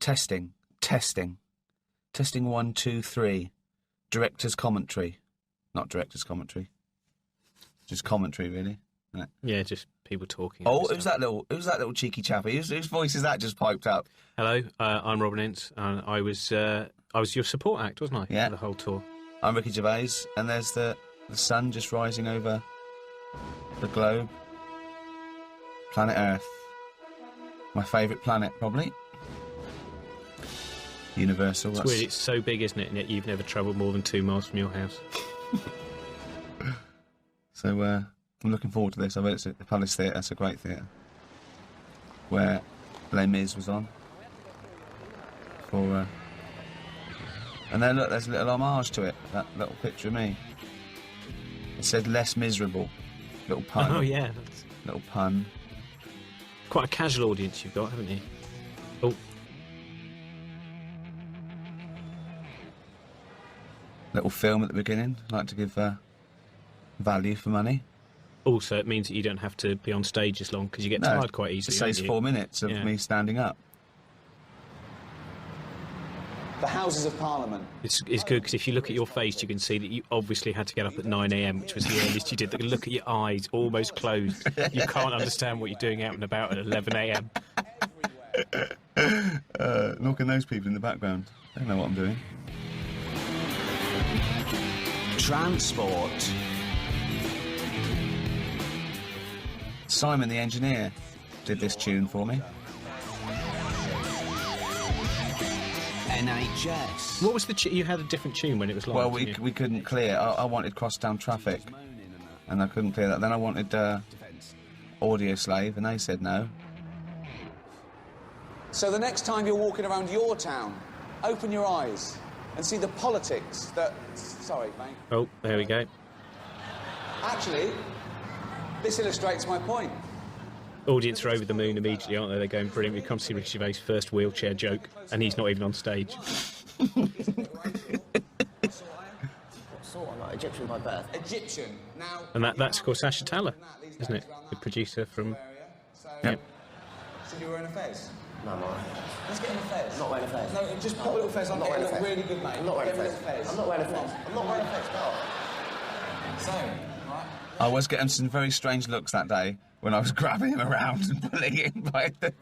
Testing. 1, 2, 3. Director's commentary. Not director's commentary. Just commentary, really. Isn't it? Yeah, just people talking. Oh, who's that little cheeky chappy? Whose voice is that just piped up? Hello, I'm Robin Ince, and I was your support act, wasn't I? Yeah. For the whole tour. I'm Ricky Gervais, and there's the sun just rising over the globe. Planet Earth. My favourite planet, probably. Universal. It's weird, it's so big, isn't it? And yet you've never travelled more than 2 miles from your house. So, I'm looking forward to this. I bet it's at the Palace Theatre. It's a great theatre. Where Les Mis was on. And then look, there's a little homage to it. That little picture of me. It said less miserable. Little pun. Oh, yeah. Little pun. Quite a casual audience you've got, haven't you? Oh. Little film at the beginning. Like to give value for money. Also, it means that you don't have to be on stage as long because you get tired quite easily. It saves 4 minutes of me standing up. The Houses of Parliament. It's good because if you look at your face, you can see that you obviously had to get up at 9 a.m, which was the earliest you did. Look at your eyes, almost closed. You can't understand what you're doing out and about at 11 a.m. Knocking those people in the background. They don't know what I'm doing. Transport. Simon the engineer did this tune for me. NHS. What was the you had a different tune when it was live? Well, we couldn't clear. I wanted crosstown traffic, and I couldn't clear that. Then I wanted Audio Slave, and they said no. So the next time you're walking around your town, open your eyes and see the politics that... Sorry, mate. Oh, there we go. Actually, this illustrates my point. Audience are over the moon immediately, aren't they? They're going, brilliant. We come to see Ricky Gervais' first wheelchair joke, and he's not even on stage. Sort of like Egyptian by birth. Egyptian. Now... And that's, of course, Sasha Taller, isn't it? The producer from... Yep. So you were in a fez? No, I'm not. Let's get in a fez. I'm not wearing a fez. No, just put a little fez on. I'm not wearing a fez. Really good, mate. I'm not wearing a Get fez. I'm not wearing a fez. I'm not wearing a fez. No. So, right. I was getting some very strange looks that day when I was grabbing him around and pulling him by the...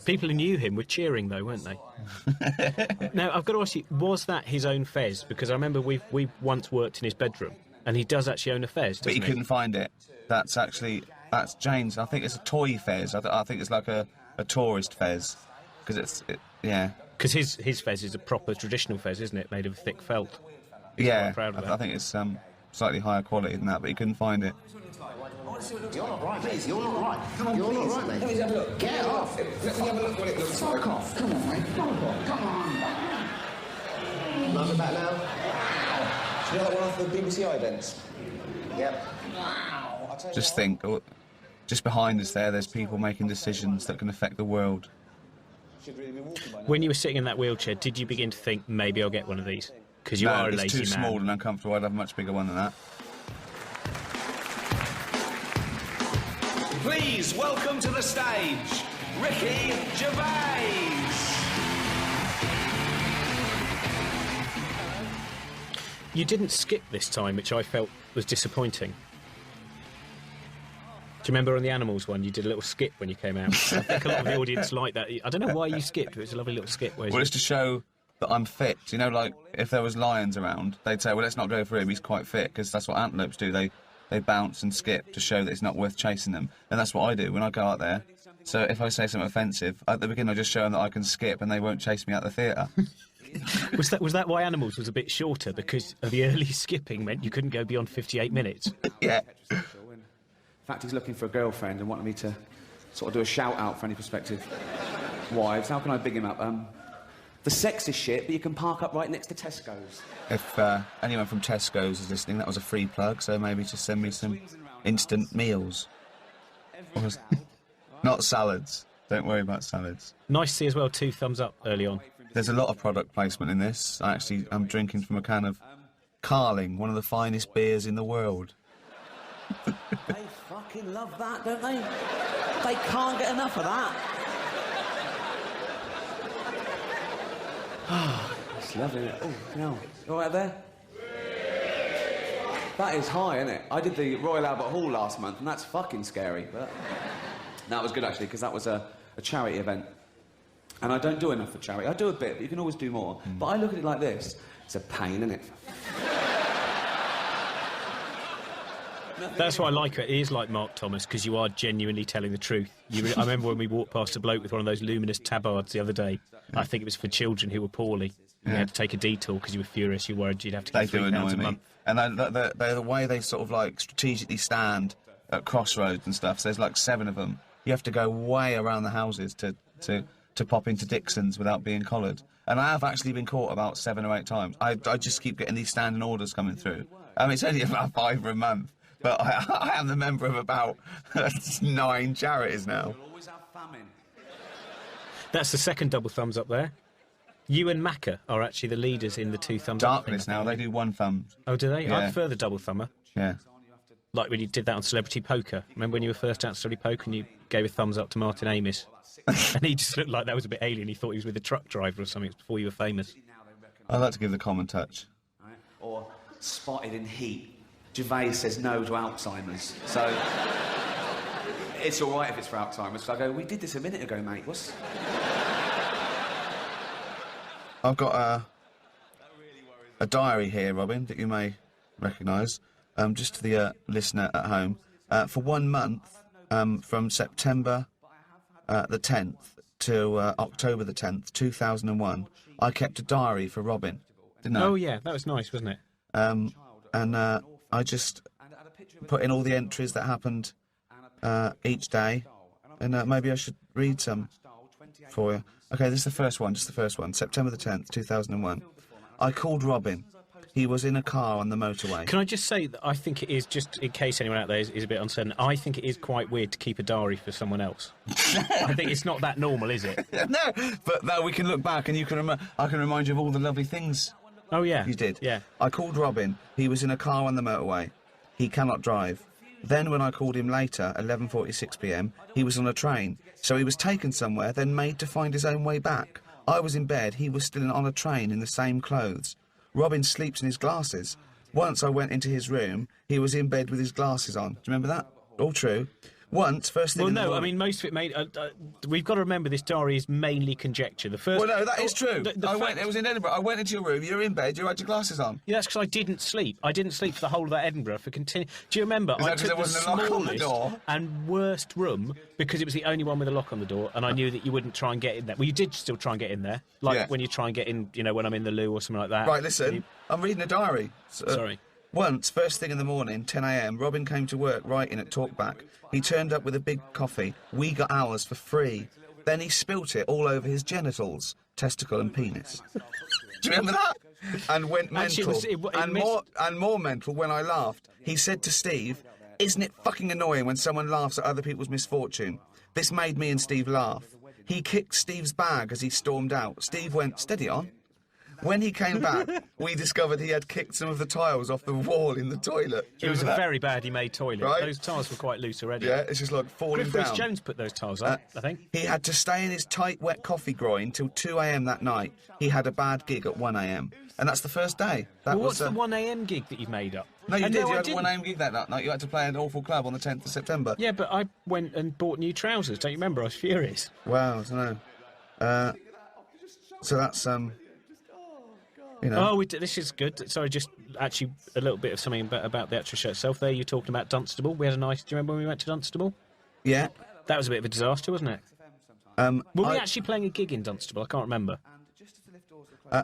People who knew him were cheering, though, weren't they? Now, I've got to ask you, was that his own fez? Because I remember we once worked in his bedroom, and he does actually own a fez, doesn't he? But he couldn't find it. That's Jane's. I think it's a toy fez. I think it's like a tourist fez. Because yeah. Because his fez is a proper traditional fez, isn't it? Made of thick felt. He's Yeah, quite proud of that. I think it's slightly higher quality than that, but he couldn't find it. You're not right, please. You're not right. Come on, you're not right, mate. Let me have a look. Get off. Let me have a look what it looks like. Fuck off. Come on, mate. Come on. Love it back now. Do you know that one off the BBC idents? Yep. Wow. Just think, just behind us there's people making decisions that can affect the world. When you were sitting in that wheelchair, did you begin to think, maybe I'll get one of these? Because you are a lazy man. It's too small and uncomfortable. I'd have a much bigger one than that. Please welcome to the stage, Ricky Gervais. You didn't skip this time, which I felt was disappointing. Do you remember on the Animals one, you did a little skip when you came out? I think a lot of the audience liked that. I don't know why you skipped, but it was a lovely little skip. Well, it's to show that I'm fit. You know, like, if there was lions around, they'd say, well, let's not go for him, he's quite fit, because that's what antelopes do. They bounce and skip to show that it's not worth chasing them. And that's what I do when I go out there. So if I say something offensive, at the beginning I just show them that I can skip and they won't chase me out the theatre. Was that why Animals was a bit shorter? Because the early skipping meant you couldn't go beyond 58 minutes? Yeah. In fact, he's looking for a girlfriend and wanted me to sort of do a shout-out for any prospective wives. How can I big him up? The sex is shit, but you can park up right next to Tesco's. If anyone from Tesco's is listening, that was a free plug, so maybe just send me some instant meals. Not salads. Don't worry about salads. Nice to see as well, 2 thumbs up early on. There's a lot of product placement in this. I'm drinking from a can of Carling, one of the finest beers in the world. They fucking love that, don't they? They can't get enough of that. It's lovely, isn't it? Oh, no. You all right there? That is high, isn't it? I did the Royal Albert Hall last month, and that's fucking scary, but... That was good, actually, because that was a charity event. And I don't do enough for charity. I do a bit, but you can always do more. But I look at it like this. It's a pain, isn't it? That's why I like it. It is like Mark Thomas, because you are genuinely telling the truth. I remember when we walked past a bloke with one of those luminous tabards the other day. I think it was for children who were poorly. You had to take a detour because you were furious. You were worried you'd have to get £3 a month. And the way they sort of like strategically stand at crossroads and stuff. So there's like 7 of them. You have to go way around the houses to pop into Dixon's without being collared. And I have actually been caught about 7 or 8 times. I just keep getting these standing orders coming through. I mean, it's only about 5 a month, but I am the member of about 9 charities now. We'll always have famine. That's the second double thumbs up there. You and Macca are actually the leaders in the 2 thumbs up. Darkness now, they do 1 thumb. Oh, do they? Yeah. I prefer the double thumber. Yeah. Like when you did that on Celebrity Poker. Remember when you were first out Celebrity Poker and you gave a thumbs up to Martin Amis? And he just looked like that was a bit alien. He thought he was with a truck driver or something. It was before you were famous. I like to give the common touch. Right? Or spotted in heat. Gervais says no to Alzheimer's. So it's all right if it's for Alzheimer's. So I go, we did this a minute ago, mate. What's... I've got a diary here, Robin, that you may recognise, just to the listener at home. For 1 month, from September the 10th to October the 10th, 2001, I kept a diary for Robin, didn't I? Oh, yeah, that was nice, wasn't it? And I just put in all the entries that happened each day, and maybe I should read some for you. Okay, this is the first one, just the first one. September the 10th, 2001. I called Robin. He was in a car on the motorway. Can I just say that I think it is, just in case anyone out there is a bit uncertain, I think it is quite weird to keep a diary for someone else. I think it's not that normal, is it? No, but no, we can look back and you can I can remind you of all the lovely things Oh, yeah. you did. Yeah. I called Robin. He was in a car on the motorway. He cannot drive. Then when I called him later, 11:46 p.m, he was on a train. So he was taken somewhere, then made to find his own way back. I was in bed, he was still on a train in the same clothes. Robin sleeps in his glasses. Once I went into his room, he was in bed with his glasses on. Do you remember that? All true. Once, first thing Well, in the no, I morning... mean, most of it made... we've got to remember this diary is mainly conjecture. The first... Well, no, that is true. fact- It was in Edinburgh. I went into your room, you were in bed, you had your glasses on. Yeah, that's because I didn't sleep. I didn't sleep for the whole of that Edinburgh for continue. Do you remember? Is that I 'cause took there the wasn't a lock on the smallest door? and worst room because it was the only one with a lock on the door, and I knew that you wouldn't try and get in there. Well, you did still try and get in there, like Yeah. when you try and get in, you know, when I'm in the loo or something like that. Right, listen, I'm reading a diary. Sorry. Once, first thing in the morning, 10 a.m, Robin came to work writing at Talkback. He turned up with a big coffee. We got ours for free. Then he spilt it all over his genitals, testicle and penis. Do you remember that? And went mental. Actually, and more mental when I laughed. He said to Steve, "Isn't it fucking annoying when someone laughs at other people's misfortune?" This made me and Steve laugh. He kicked Steve's bag as he stormed out. Steve went, "Steady on." When he came back, we discovered he had kicked some of the tiles off the wall in the toilet. It was a very badly made toilet. Right. Those tiles were quite loose already. Yeah, it's just like falling Griff down. Jones put those tiles up, I think. He had to stay in his tight, wet coffee groin till 2 a.m. that night. He had a bad gig at 1 a.m. And that's the first day. That Well, was what's the 1 a.m. gig that you've made up? No, you did. You I had a didn't. 1 a.m. gig that night. You had to play an awful club on the 10th of September. Yeah, but I went and bought new trousers. Don't you remember? I was furious. Wow, I don't know. So that's, you know. Oh, this is good. Sorry, just actually a little bit of something about the actual show itself there. You're talking about Dunstable. We had a nice... Do you remember when we went to Dunstable? Yeah. That was a bit of a disaster, wasn't it? Were we actually playing a gig in Dunstable? I can't remember.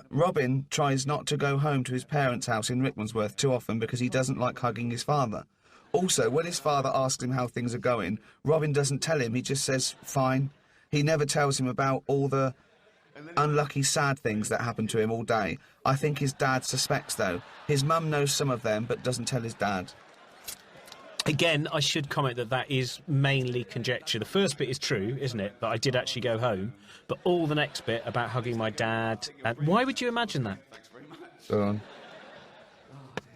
Robin tries not to go home to his parents' house in Rickmansworth too often because he doesn't like hugging his father. Also, when his father asks him how things are going, Robin doesn't tell him, he just says, fine. He never tells him about all the unlucky, sad things that happen to him all day. I think his dad suspects, though. His mum knows some of them, but doesn't tell his dad. Again, I should comment that is mainly conjecture. The first bit is true, isn't it? That I did actually go home. But all the next bit about hugging my dad... And why would you imagine that? Go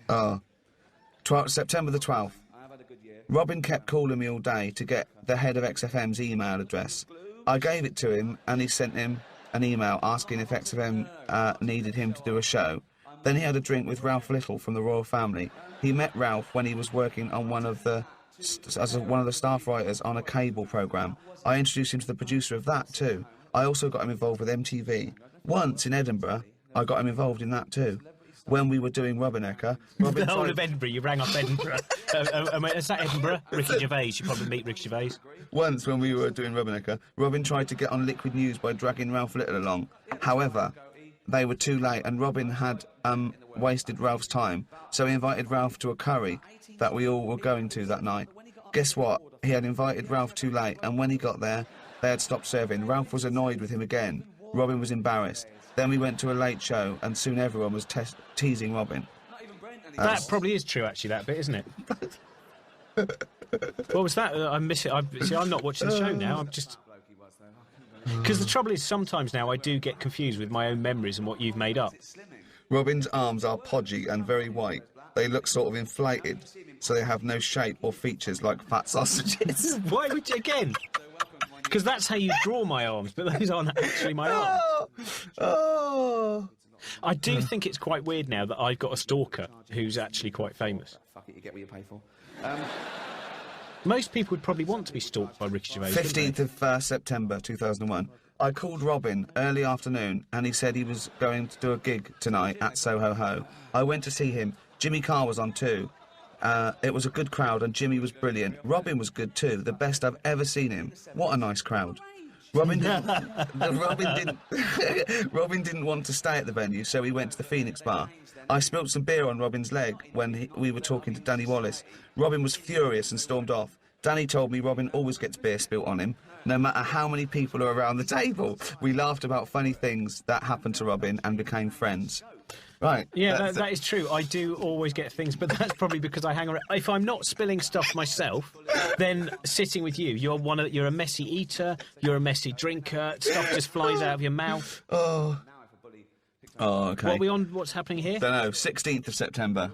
on. September the 12th. Robin kept calling me all day to get the head of XFM's email address. I gave it to him, and he sent him an email asking if XFM needed him to do a show. Then he had a drink with Ralph Little from the Royal Family. He met Ralph when he was working on one of the staff writers on a cable programme. I introduced him to the producer of that too. I also got him involved with MTV. Once in Edinburgh, I got him involved in that too. When we were doing Rubbernecker... The whole of Edinburgh, you rang up Edinburgh. Is that Edinburgh? Ricky Gervais, you probably meet Ricky Gervais. Once, when we were doing Rubbernecker, Robin tried to get on Liquid News by dragging Ralph Little along. However, they were too late and Robin had wasted Ralph's time, so he invited Ralph to a curry that we all were going to that night. Guess what? He had invited Ralph too late, and when he got there, they had stopped serving. Ralph was annoyed with him again. Robin was embarrassed. Then we went to a late show, and soon everyone was teasing Robin. That probably is true, actually, that bit, isn't it? What was that? I miss it. I'm not watching the show now. I'm just... Because the trouble is, sometimes now I do get confused with my own memories and what you've made up. Robin's arms are podgy and very white. They look sort of inflated, so they have no shape or features like fat sausages. Why would you, again? Because that's how you draw my arms, but those aren't actually my arms. Oh. I do think it's quite weird now that I've got a stalker who's actually quite famous. Fuck it, you get what you pay for. Most people would probably want to be stalked by Ricky Gervais. 15th of September 2001. I called Robin early afternoon and he said he was going to do a gig tonight at Soho Ho. I went to see him. Jimmy Carr was on too. It was a good crowd and Jimmy was brilliant. Robin was good too, the best I've ever seen him. What a nice crowd. Robin didn't want to stay at the venue, so he went to the Phoenix Bar. I spilled some beer on Robin's leg when we were talking to Danny Wallace. Robin was furious and stormed off. Danny told me Robin always gets beer spilt on him, no matter how many people are around the table. We laughed about funny things that happened to Robin and became friends. Right. Yeah, that is true. I do always get things, but that's probably because I hang around. If I'm not spilling stuff myself, then sitting with you, you're a messy eater, you're a messy drinker, stuff just flies out of your mouth. Oh, okay. What are we on? What's happening here? Don't know. 16th of September.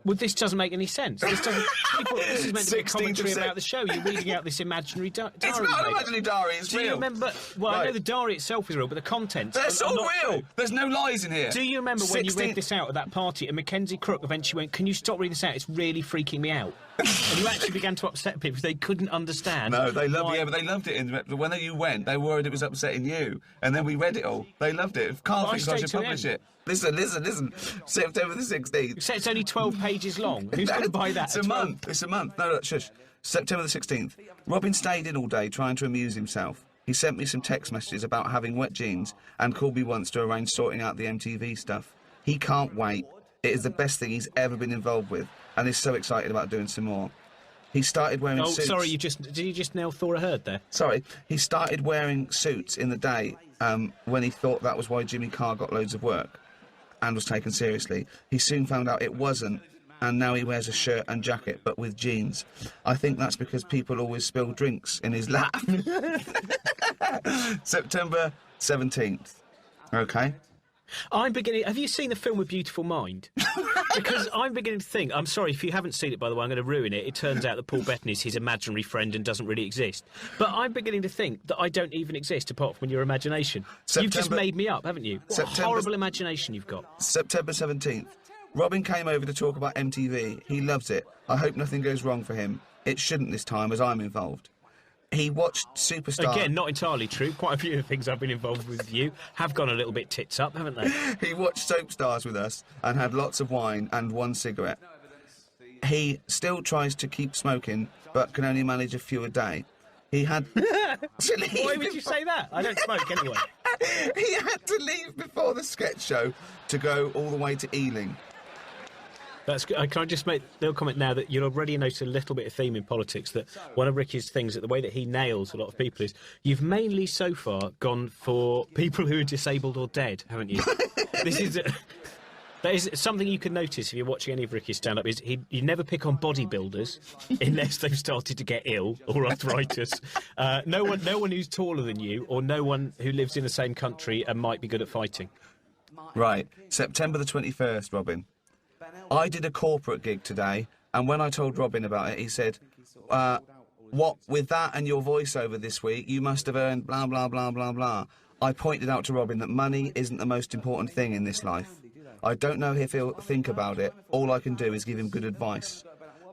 Well, this doesn't make any sense. This is meant to be a 16th commentary of about the show. You're reading out this imaginary diary. It's not an imaginary diary, it's real. Do you remember... Well, right. I know the diary itself is real, but the content... They're all real! True. There's no lies in here. Do you remember when you read this out at that party and Mackenzie Crook eventually went, can you stop reading this out? It's really freaking me out. And you actually began to upset people because they couldn't understand. No, they loved it. Yeah, but they loved it. When you went, they were worried it was upsetting you. And then we read it all. They loved it. Carl thinks I should publish it. Listen. September the 16th. You say it's only 12 pages long. Who's going to buy that? It's a month. It's a month. No, shush. September the 16th. Robin stayed in all day trying to amuse himself. He sent me some text messages about having wet jeans and called me once to arrange sorting out the MTV stuff. He can't wait. It is the best thing he's ever been involved with and is so excited about doing some more. He started wearing suits... Oh, sorry, did you just nail Thora Heard there? Sorry. He started wearing suits in the day when he thought that was why Jimmy Carr got loads of work and was taken seriously. He soon found out it wasn't, and now he wears a shirt and jacket, but with jeans. I think that's because people always spill drinks in his lap. September 17th. Okay. Have you seen the film A Beautiful Mind? Because I'm beginning to think, I'm sorry if you haven't seen it, by the way, I'm going to ruin it. It turns out that Paul Bettany's his imaginary friend and doesn't really exist. But I'm beginning to think that I don't even exist apart from your imagination. You've just made me up, haven't you? What a horrible imagination you've got. September 17th. Robin came over to talk about MTV. He loves it. I hope nothing goes wrong for him. It shouldn't this time, as I'm involved. He watched Superstar... Again, not entirely true. Quite a few of the things I've been involved with you have gone a little bit tits up, haven't they? He watched Soap Stars with us and had lots of wine and one cigarette. He still tries to keep smoking, but can only manage a few a day. He had to leave... Why would you say that? I don't smoke anyway. He had to leave before the sketch show to go all the way to Ealing. That's good. Can I just make a little comment now that you'll already notice a little bit of theme in politics, that one of Ricky's things, that the way that he nails a lot of people is, you've mainly so far gone for people who are disabled or dead, haven't you? That is something you can notice if you're watching any of Ricky's stand-up, is you never pick on bodybuilders unless they've started to get ill or arthritis. No one who's taller than you, or no one who lives in the same country and might be good at fighting. Right. September the 21st, Robin. I did a corporate gig today, and when I told Robin about it, he said, what, with that and your voiceover this week, you must have earned blah, blah, blah, blah, blah. I pointed out to Robin that money isn't the most important thing in this life. I don't know if he'll think about it. All I can do is give him good advice.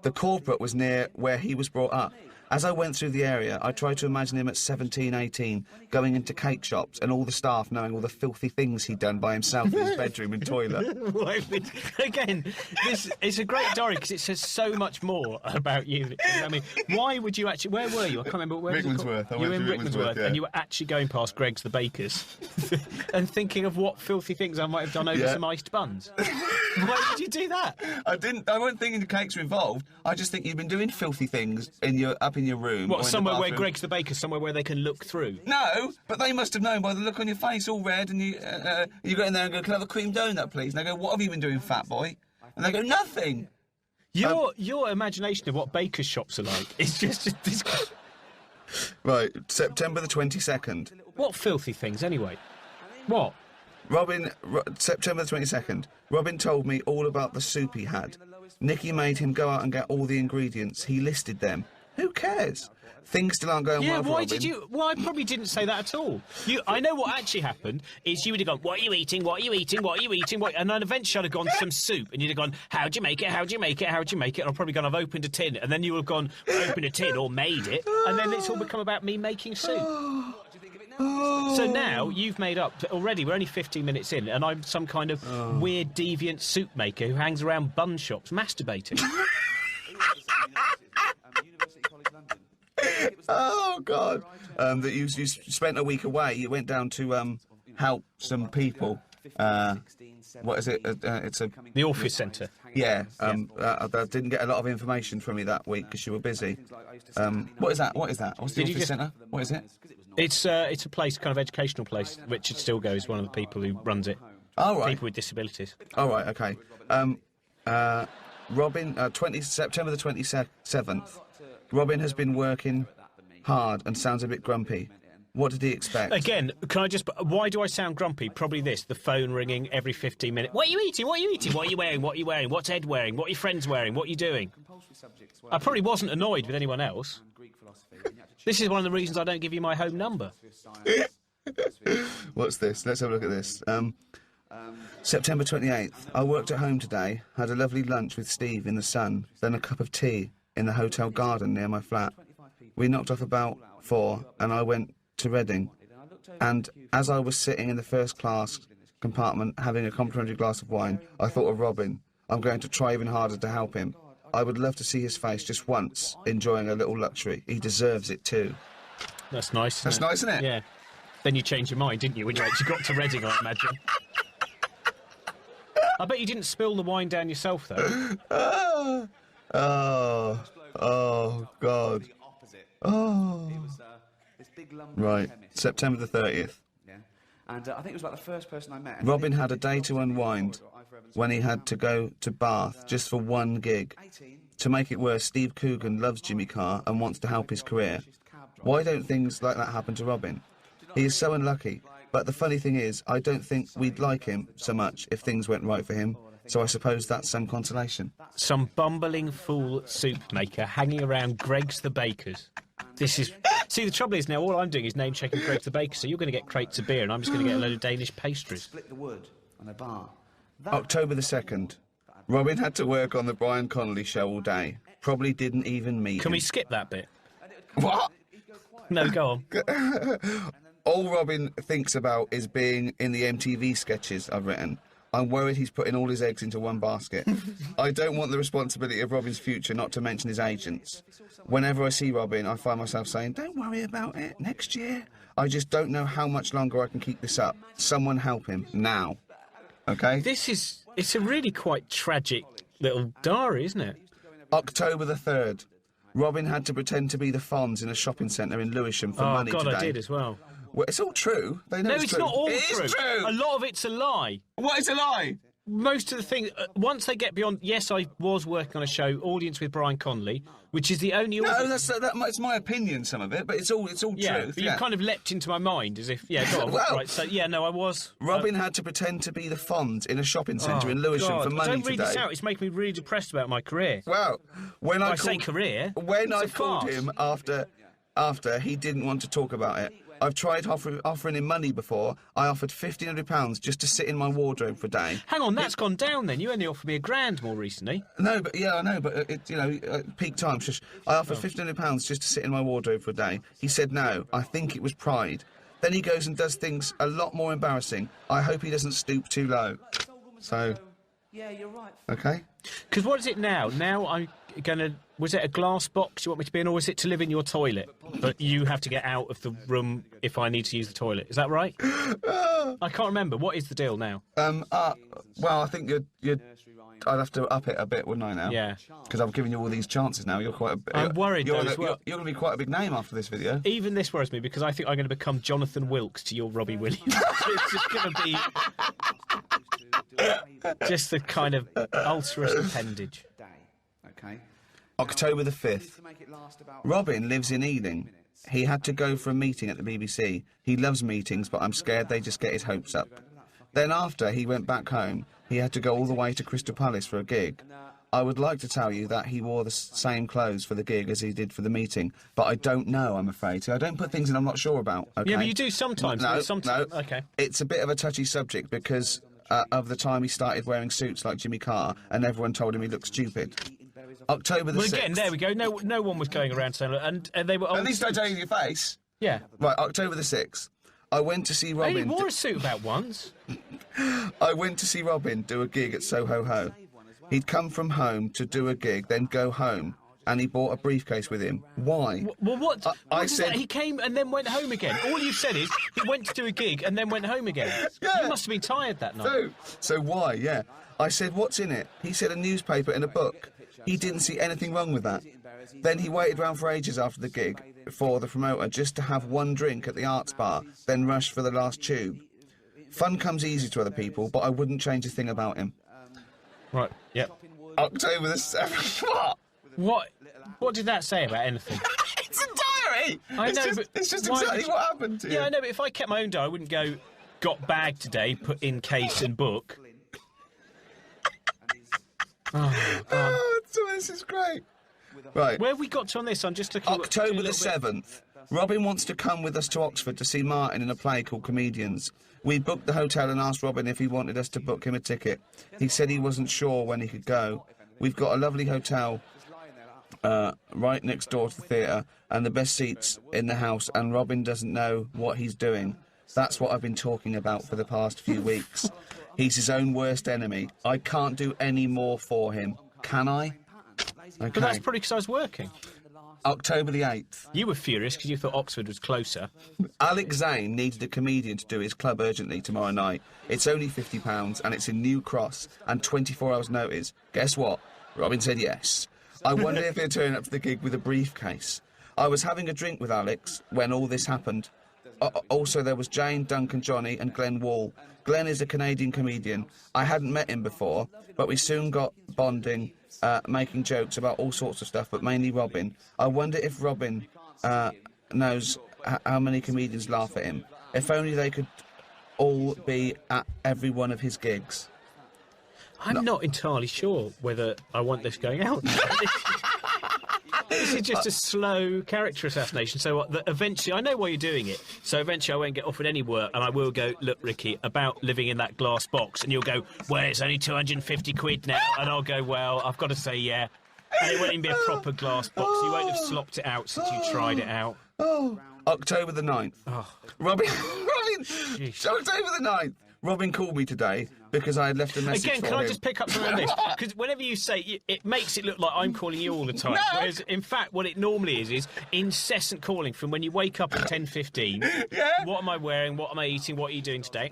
The corporate was near where he was brought up. As I went through the area, I tried to imagine him at 17, 18, going into cake shops and all the staff knowing all the filthy things he'd done by himself in his bedroom and toilet. Again, it's a great diary because it says so much more about you. I mean, why would you actually... Where were you? I can't remember. Where was it called? Rickmansworth. You were in Rickmansworth, yeah. and you were actually going past Greg's the Baker's and thinking of what filthy things I might have done over some iced buns. Why did you do that? I wasn't thinking the cakes were involved. I just think you've been doing filthy things up in your room. What, or in somewhere the where bathroom. Greg's the Baker, somewhere where they can look through? No, but they must have known by the look on your face, all red, and you go in there and go, "Can I have a cream donut, please?" And they go, "What have you been doing, fat boy?" And they go, "Nothing." Your imagination of what baker's shops are like is just this. Right, September the 22nd. What filthy things, anyway? What? September the 22nd. Robin told me all about the soup he had. Nicky made him go out and get all the ingredients. He listed them. Who cares? Things still aren't going Yeah, well for why Robin. did you... Well, I probably didn't say that at all. I know what actually happened is you would have gone, "What are you eating? What are you eating? What are you eating?" And then eventually I'd have gone, "Some soup." And you'd have gone, "How'd you make it? How'd you make it? How'd you make it?" And I've probably gone, "I've opened a tin." And then you would have gone, "Opened a tin," or "made it." And then it's all become about me making soup. So now you've made up... Already, we're only 15 minutes in, and I'm some kind of weird, deviant soup maker who hangs around bun shops masturbating. Oh, God. That you spent a week away. You went down to help some people. What is it? It's a... The Orpheus Centre. Yeah. I didn't get a lot of information from you that week because you were busy. What is that? What's the Did you Orpheus Centre? What is it? It's a place, kind of educational place. Richard Stilgo is one of the people who runs it. Oh, right. People with disabilities. All right, okay. Robin, September the 27th. Robin has been working hard and sounds a bit grumpy. What did he expect? Again, can I just... Why do I sound grumpy? Probably this, the phone ringing every 15 minutes. "What are you eating? What are you eating? What are you wearing? What are you wearing? What's Ed wearing? What are your friends wearing? What are you doing?" I probably wasn't annoyed with anyone else. This is one of the reasons I don't give you my home number. What's this? Let's have a look at this. September 28th. I worked at home today, had a lovely lunch with Steve in the sun, then a cup of tea in the hotel garden near my flat. We knocked off about 4 and I went to Reading. And as I was sitting in the first class compartment having a complimentary glass of wine, I thought of Robin. I'm going to try even harder to help him. I would love to see his face just once, enjoying a little luxury. He deserves it too. That's nice, isn't it? That's nice, isn't it? Yeah. Then you changed your mind, didn't you, when you actually got to Reading, I imagine. I bet you didn't spill the wine down yourself, though. Oh, God. Oh. Right, September the 30th. And I think it was like the first person I met. Robin had a day to unwind when he had to go to Bath just for one gig. To make it worse, Steve Coogan loves Jimmy Carr and wants to help his career. Why don't things like that happen to Robin? He is so unlucky, but the funny thing is, I don't think we'd like him so much if things went right for him, so I suppose that's some consolation. Some bumbling fool soup maker hanging around Greg's the Baker's. This is... See, the trouble is now all I'm doing is name-checking Greg's the Baker, so you're going to get crates of beer and I'm just going to get a load of Danish pastries. Split the wood on a bar. October the 2nd. Robin had to work on the Brian Connolly show all day. Probably didn't even meet Can him. we skip that bit? What? No, go on. All Robin thinks about is being in the MTV sketches I've written. I'm worried he's putting all his eggs into one basket. I don't want the responsibility of Robin's future, not to mention his agents. Whenever I see Robin, I find myself saying, "Don't worry about it, next year." I just don't know how much longer I can keep this up. Someone help him, now. Okay? It's a really quite tragic little diary, isn't it? October the 3rd. Robin had to pretend to be the Fonz in a shopping centre in Lewisham for money God, today. I did as well. Well, it's all true. They know No, it's it's true. not all It true. is true. A lot of it's a lie. What is a lie? Most of the things, once they get beyond... Yes, I was working on a show, Audience with Brian Connolly, which is the only... No, it's my opinion, some of it, but it's all Yeah, truth. but you've kind of leapt into my mind as if... Yeah, go on. Well, right, so, yeah, no, I was... Robin had to pretend to be the Fonz in a shopping centre in Lewisham God, for money don't read today. this out. It's making me really depressed about my career. Well, when I say career, when it's I a called farce. him after he didn't want to talk about it. I've tried offering him money before. I offered £1,500 just to sit in my wardrobe for a day. Hang on, that's gone down then. You only offered me £1,000 more recently. No, but yeah, I know, but peak time. Shush. I offered £1,500 just to sit in my wardrobe for a day. He said no. I think it was pride. Then he goes and does things a lot more embarrassing. I hope he doesn't stoop too low. So, Yeah, you're right. okay. Because what is it now? Now I'm gonna. Was it a glass box you want me to be in, or is it to live in your toilet? But you have to get out of the room if I need to use the toilet. Is that right? I can't remember. What is the deal now? Well, I think you'd. I'd have to up it a bit, wouldn't I? Now. Yeah. Because I'm giving you all these chances now. You're quite. I'm worried though as well. You're going to be quite a big name after this video. Even this worries me because I think I'm going to become Jonathan Wilkes to your Robbie Williams. It's just going to be just the kind of ulcerous appendage. Okay. October the 5th. Robin lives in Ealing. He had to go for a meeting at the BBC. He loves meetings, but I'm scared they just get his hopes up. Then after he went back home, he had to go all the way to Crystal Palace for a gig. I would like to tell you that he wore the same clothes for the gig as he did for the meeting, but I don't know, I'm afraid. So I don't put things in I'm not sure about, okay? Yeah, but you do sometimes. No, sometimes. no. Okay. It's a bit of a touchy subject because of the time he started wearing suits like Jimmy Carr and everyone told him he looked stupid. October the 6th. Well, again, there we go. No one was going around saying, and they were. At least don't tell you in your face. Yeah. Right, October the 6th. I went to see Robin. He wore a suit about once. I went to see Robin do a gig at Soho Ho. He'd come from home to do a gig, then go home, and he bought a briefcase with him. Why? Well, what? I said he came and then went home again. All you've said is he went to do a gig and then went home again. Yeah. You must have been tired that night. So why? Yeah. I said, what's in it? He said a newspaper and a book. He didn't see anything wrong with that. Then he waited around for ages after the gig for the promoter just to have one drink at the arts bar, then rush for the last tube. Fun comes easy to other people, but I wouldn't change a thing about him. Right. Yep. October the 7th. What? What did that say about anything? It's a diary! I know, but it's just why exactly would you- what happened to you. Yeah, I know, but if I kept my own diary, I wouldn't go, got bagged today, put in case and book. Oh, this is great. Right. Where have we got to on this? I'm just looking... October the 7th. Robin wants to come with us to Oxford to see Martin in a play called Comedians. We booked the hotel and asked Robin if he wanted us to book him a ticket. He said he wasn't sure when he could go. We've got a lovely hotel right next door to the theatre and the best seats in the house, and Robin doesn't know what he's doing. That's what I've been talking about for the past few weeks. He's his own worst enemy. I can't do any more for him. Can I? Okay. But that's probably because I was working. October the 8th. You were furious because you thought Oxford was closer. Alex Zane needed a comedian to do his club urgently tomorrow night. It's only £50 and it's in New Cross and 24 hours notice. Guess what? Robin said yes. I wonder if he'll turn up to the gig with a briefcase. I was having a drink with Alex when all this happened. Also, there was Jane, Duncan, Johnny and Glenn Wall. Glenn is a Canadian comedian. I hadn't met him before, but we soon got bonding, making jokes about all sorts of stuff, but mainly Robin. I wonder if Robin knows how many comedians laugh at him. If only they could all be at every one of his gigs. I'm not entirely sure whether I want this going out. This is just a slow character assassination. So that eventually, I know why you're doing it. So eventually I won't get offered any work and I will go, look, Ricky, about living in that glass box. And you'll go, well, it's only 250 quid now. And I'll go, well, I've got to say, yeah. And it won't even be a proper glass box. You won't have slopped it out since you tried it out. Oh, October the 9th. Oh. Robin, October the 9th. Robin called me today because I had left a message Again, for can him. I just pick up something on this? Because whenever you say it makes it look like I'm calling you all the time. No. Whereas, in fact, what it normally is incessant calling from when you wake up at 10:15. Yeah. What am I wearing? What am I eating? What are you doing today?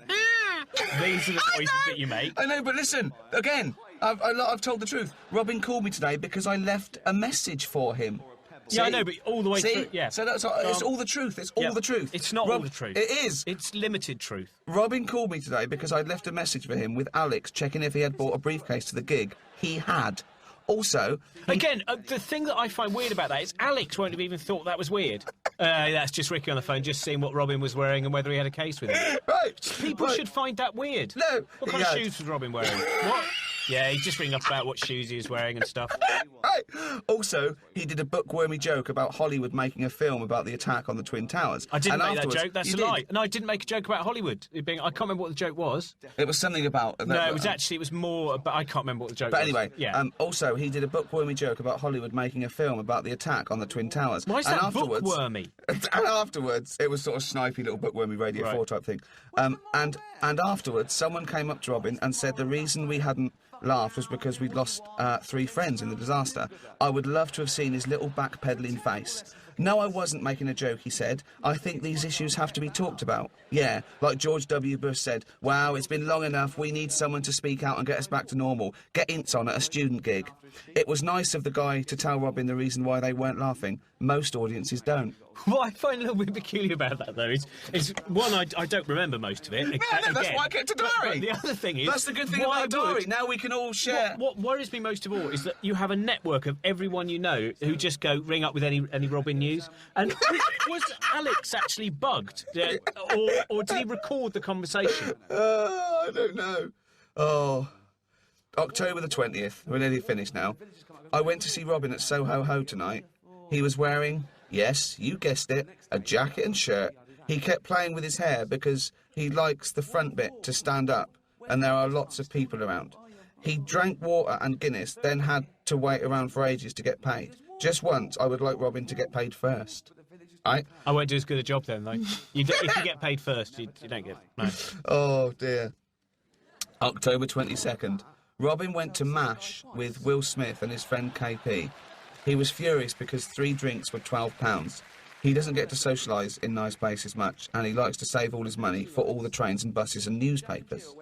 These are the voices that you make. I know, but listen, again, I've told the truth. Robin called me today because I left a message for him. Yeah, I See? know, but all the way See? through. Yeah. So it's all the truth. It's all Yeah. the truth. It's not all the truth. It is. It's limited truth. Robin called me today because I'd left a message for him with Alex checking if he had bought a briefcase to the gig. He had. Also, Again, the thing that I find weird about that is Alex won't have even thought that was weird. That's just Ricky on the phone, just seeing what Robin was wearing and whether he had a case with him. right. People right. should find that weird. No. What kind Yeah. of shoes was Robin wearing? What? Yeah, he's just ringing up about what shoes he was wearing and stuff. Right. Also, he did a bookwormy joke about Hollywood making a film about the attack on the Twin Towers. I didn't And make that afterwards- joke. That's You a did. lie. No, I didn't make a joke about Hollywood. I can't remember what the joke was. It was something about... No, it was more. But I can't remember what the joke was. But anyway, yeah. Also, he did a bookwormy joke about Hollywood making a film about the attack on the Twin Towers. Why is And that afterwards- bookwormy? And afterwards, it was sort of snipey little bookwormy Radio Right. 4 type thing. And afterwards, someone came up to Robin and said the reason we hadn't laughed was because we'd lost 3 friends in the disaster. I would love to have seen his little backpedaling face. No, I wasn't making a joke, he said. I think these issues have to be talked about. Yeah, like George W. Bush said, wow, it's been long enough, we need someone to speak out and get us back to normal. Get ints on at a student gig. It was nice of the guy to tell Robin the reason why they weren't laughing. Most audiences don't. What I find a little bit peculiar about that, though, is one, I don't remember most of it. No, that's why I kept a diary. But the other thing is... That's the good thing why about a diary. would- Now we can all share. What worries me most of all is that you have a network of everyone you know who just go ring up with any Robin news. And was Alex actually bugged? Or did he record the conversation? I don't know. Oh, October the 20th. We're nearly finished now. I went to see Robin at Soho Ho tonight. He was wearing, yes, you guessed it, a jacket and shirt. He kept playing with his hair because he likes the front bit to stand up, and there are lots of people around. He drank water and Guinness, then had to wait around for ages to get paid. Just once, I would like Robin to get paid first. Right? I won't do as good a job then, though. If you get paid first, you don't get... No. Oh, dear. October 22nd. Robin went to MASH with Will Smith and his friend KP. He was furious because 3 drinks were £12. He doesn't get to socialise in nice places much, and he likes to save all his money for all the trains and buses and newspapers.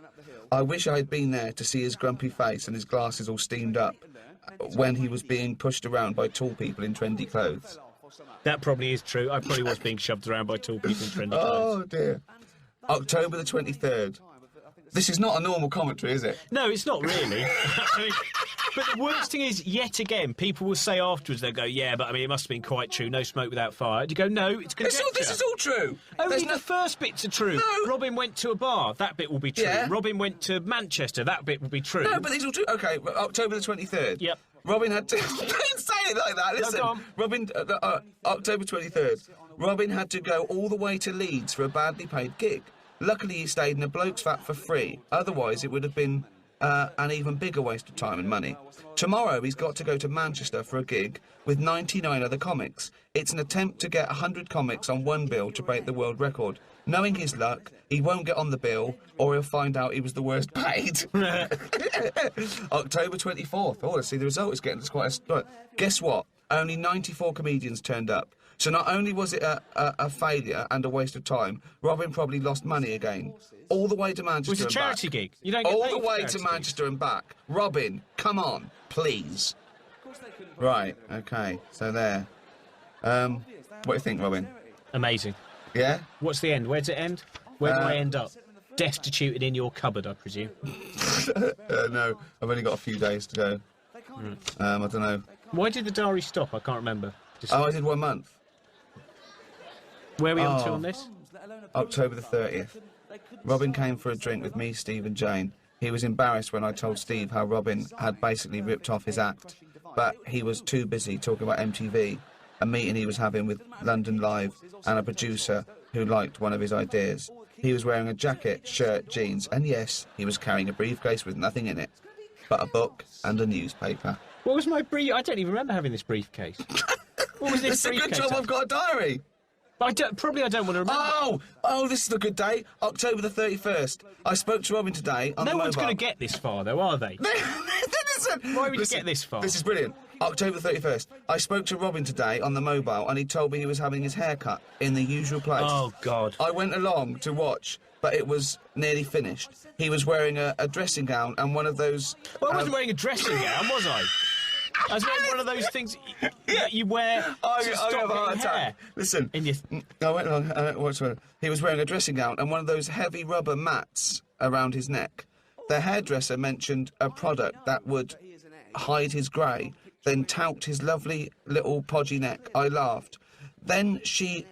I wish I had been there to see his grumpy face and his glasses all steamed up when he was being pushed around by tall people in trendy clothes. That probably is true. I probably was being shoved around by tall people in trendy clothes. Oh, dear. October the 23rd. This is not a normal commentary, is it? No, it's not really. I mean, but the worst thing is, yet again, people will say afterwards, they'll go, yeah, but I mean, it must have been quite true. No smoke without fire. You go, no, it's conjecture. This is all true. Only There's the first bits are true. No. Robin went to a bar. That bit will be true. Yeah. Robin went to Manchester. That bit will be true. No, but these are all true. Okay, October the 23rd. Yep. Robin had to... Don't say it like that, listen. go on. Robin, October 23rd. Robin had to go all the way to Leeds for a badly paid gig. Luckily, he stayed in a bloke's flat for free. Otherwise, it would have been an even bigger waste of time and money. Tomorrow, he's got to go to Manchester for a gig with 99 other comics. It's an attempt to get 100 comics on one bill to break the world record. Knowing his luck, he won't get on the bill, or he'll find out he was the worst paid. October 24th. Oh, let's see the result. It's quite a... Right. Guess what? Only 94 comedians turned up. So not only was it a failure and a waste of time, Robin probably lost money again. All the way to Manchester It was a and charity back. gip. You don't get All paid the for way charity to gigs. Manchester and back. Robin, come on, please. Right, okay, so there. What do you think, Robin? Amazing. Yeah? What's the end? Where does it end? Where do I end up? Destituted in your cupboard, I presume. No, I've only got a few days to go. I don't know. Why did the diary stop? I can't remember. Just, Oh, I did 1 month. where are we on to oh. on this? October the 30th. Robin came for a drink with me, Steve and Jane. He was embarrassed when I told Steve how Robin had basically ripped off his act, but he was too busy talking about MTV, a meeting he was having with London Live and a producer who liked one of his ideas. He was wearing a jacket, shirt, jeans, and yes, he was carrying a briefcase with nothing in it, but a book and a newspaper. What was my brief? I don't even remember having this briefcase. What was this It's a briefcase? good job I've got a diary. But I don't want to remember. Oh, this is a good day. October the 31st. I spoke to Robin today on No the one's mobile. going to get this far, though, are they? Listen, Why would you listen, get this far? This is brilliant. October 31st. I spoke to Robin today on the mobile and he told me he was having his hair cut in the usual place. Oh, God. I went along to watch, but it was nearly finished. He was wearing a dressing gown and one of those... Well, I wasn't wearing a dressing gown, was I? I was wearing one of those things that you wear to I stop have a heart getting hair. attack. Listen, In your... I went along. He was wearing a dressing gown and one of those heavy rubber mats around his neck. The hairdresser mentioned a product that would hide his grey, then touted his lovely little podgy neck. I laughed. Then she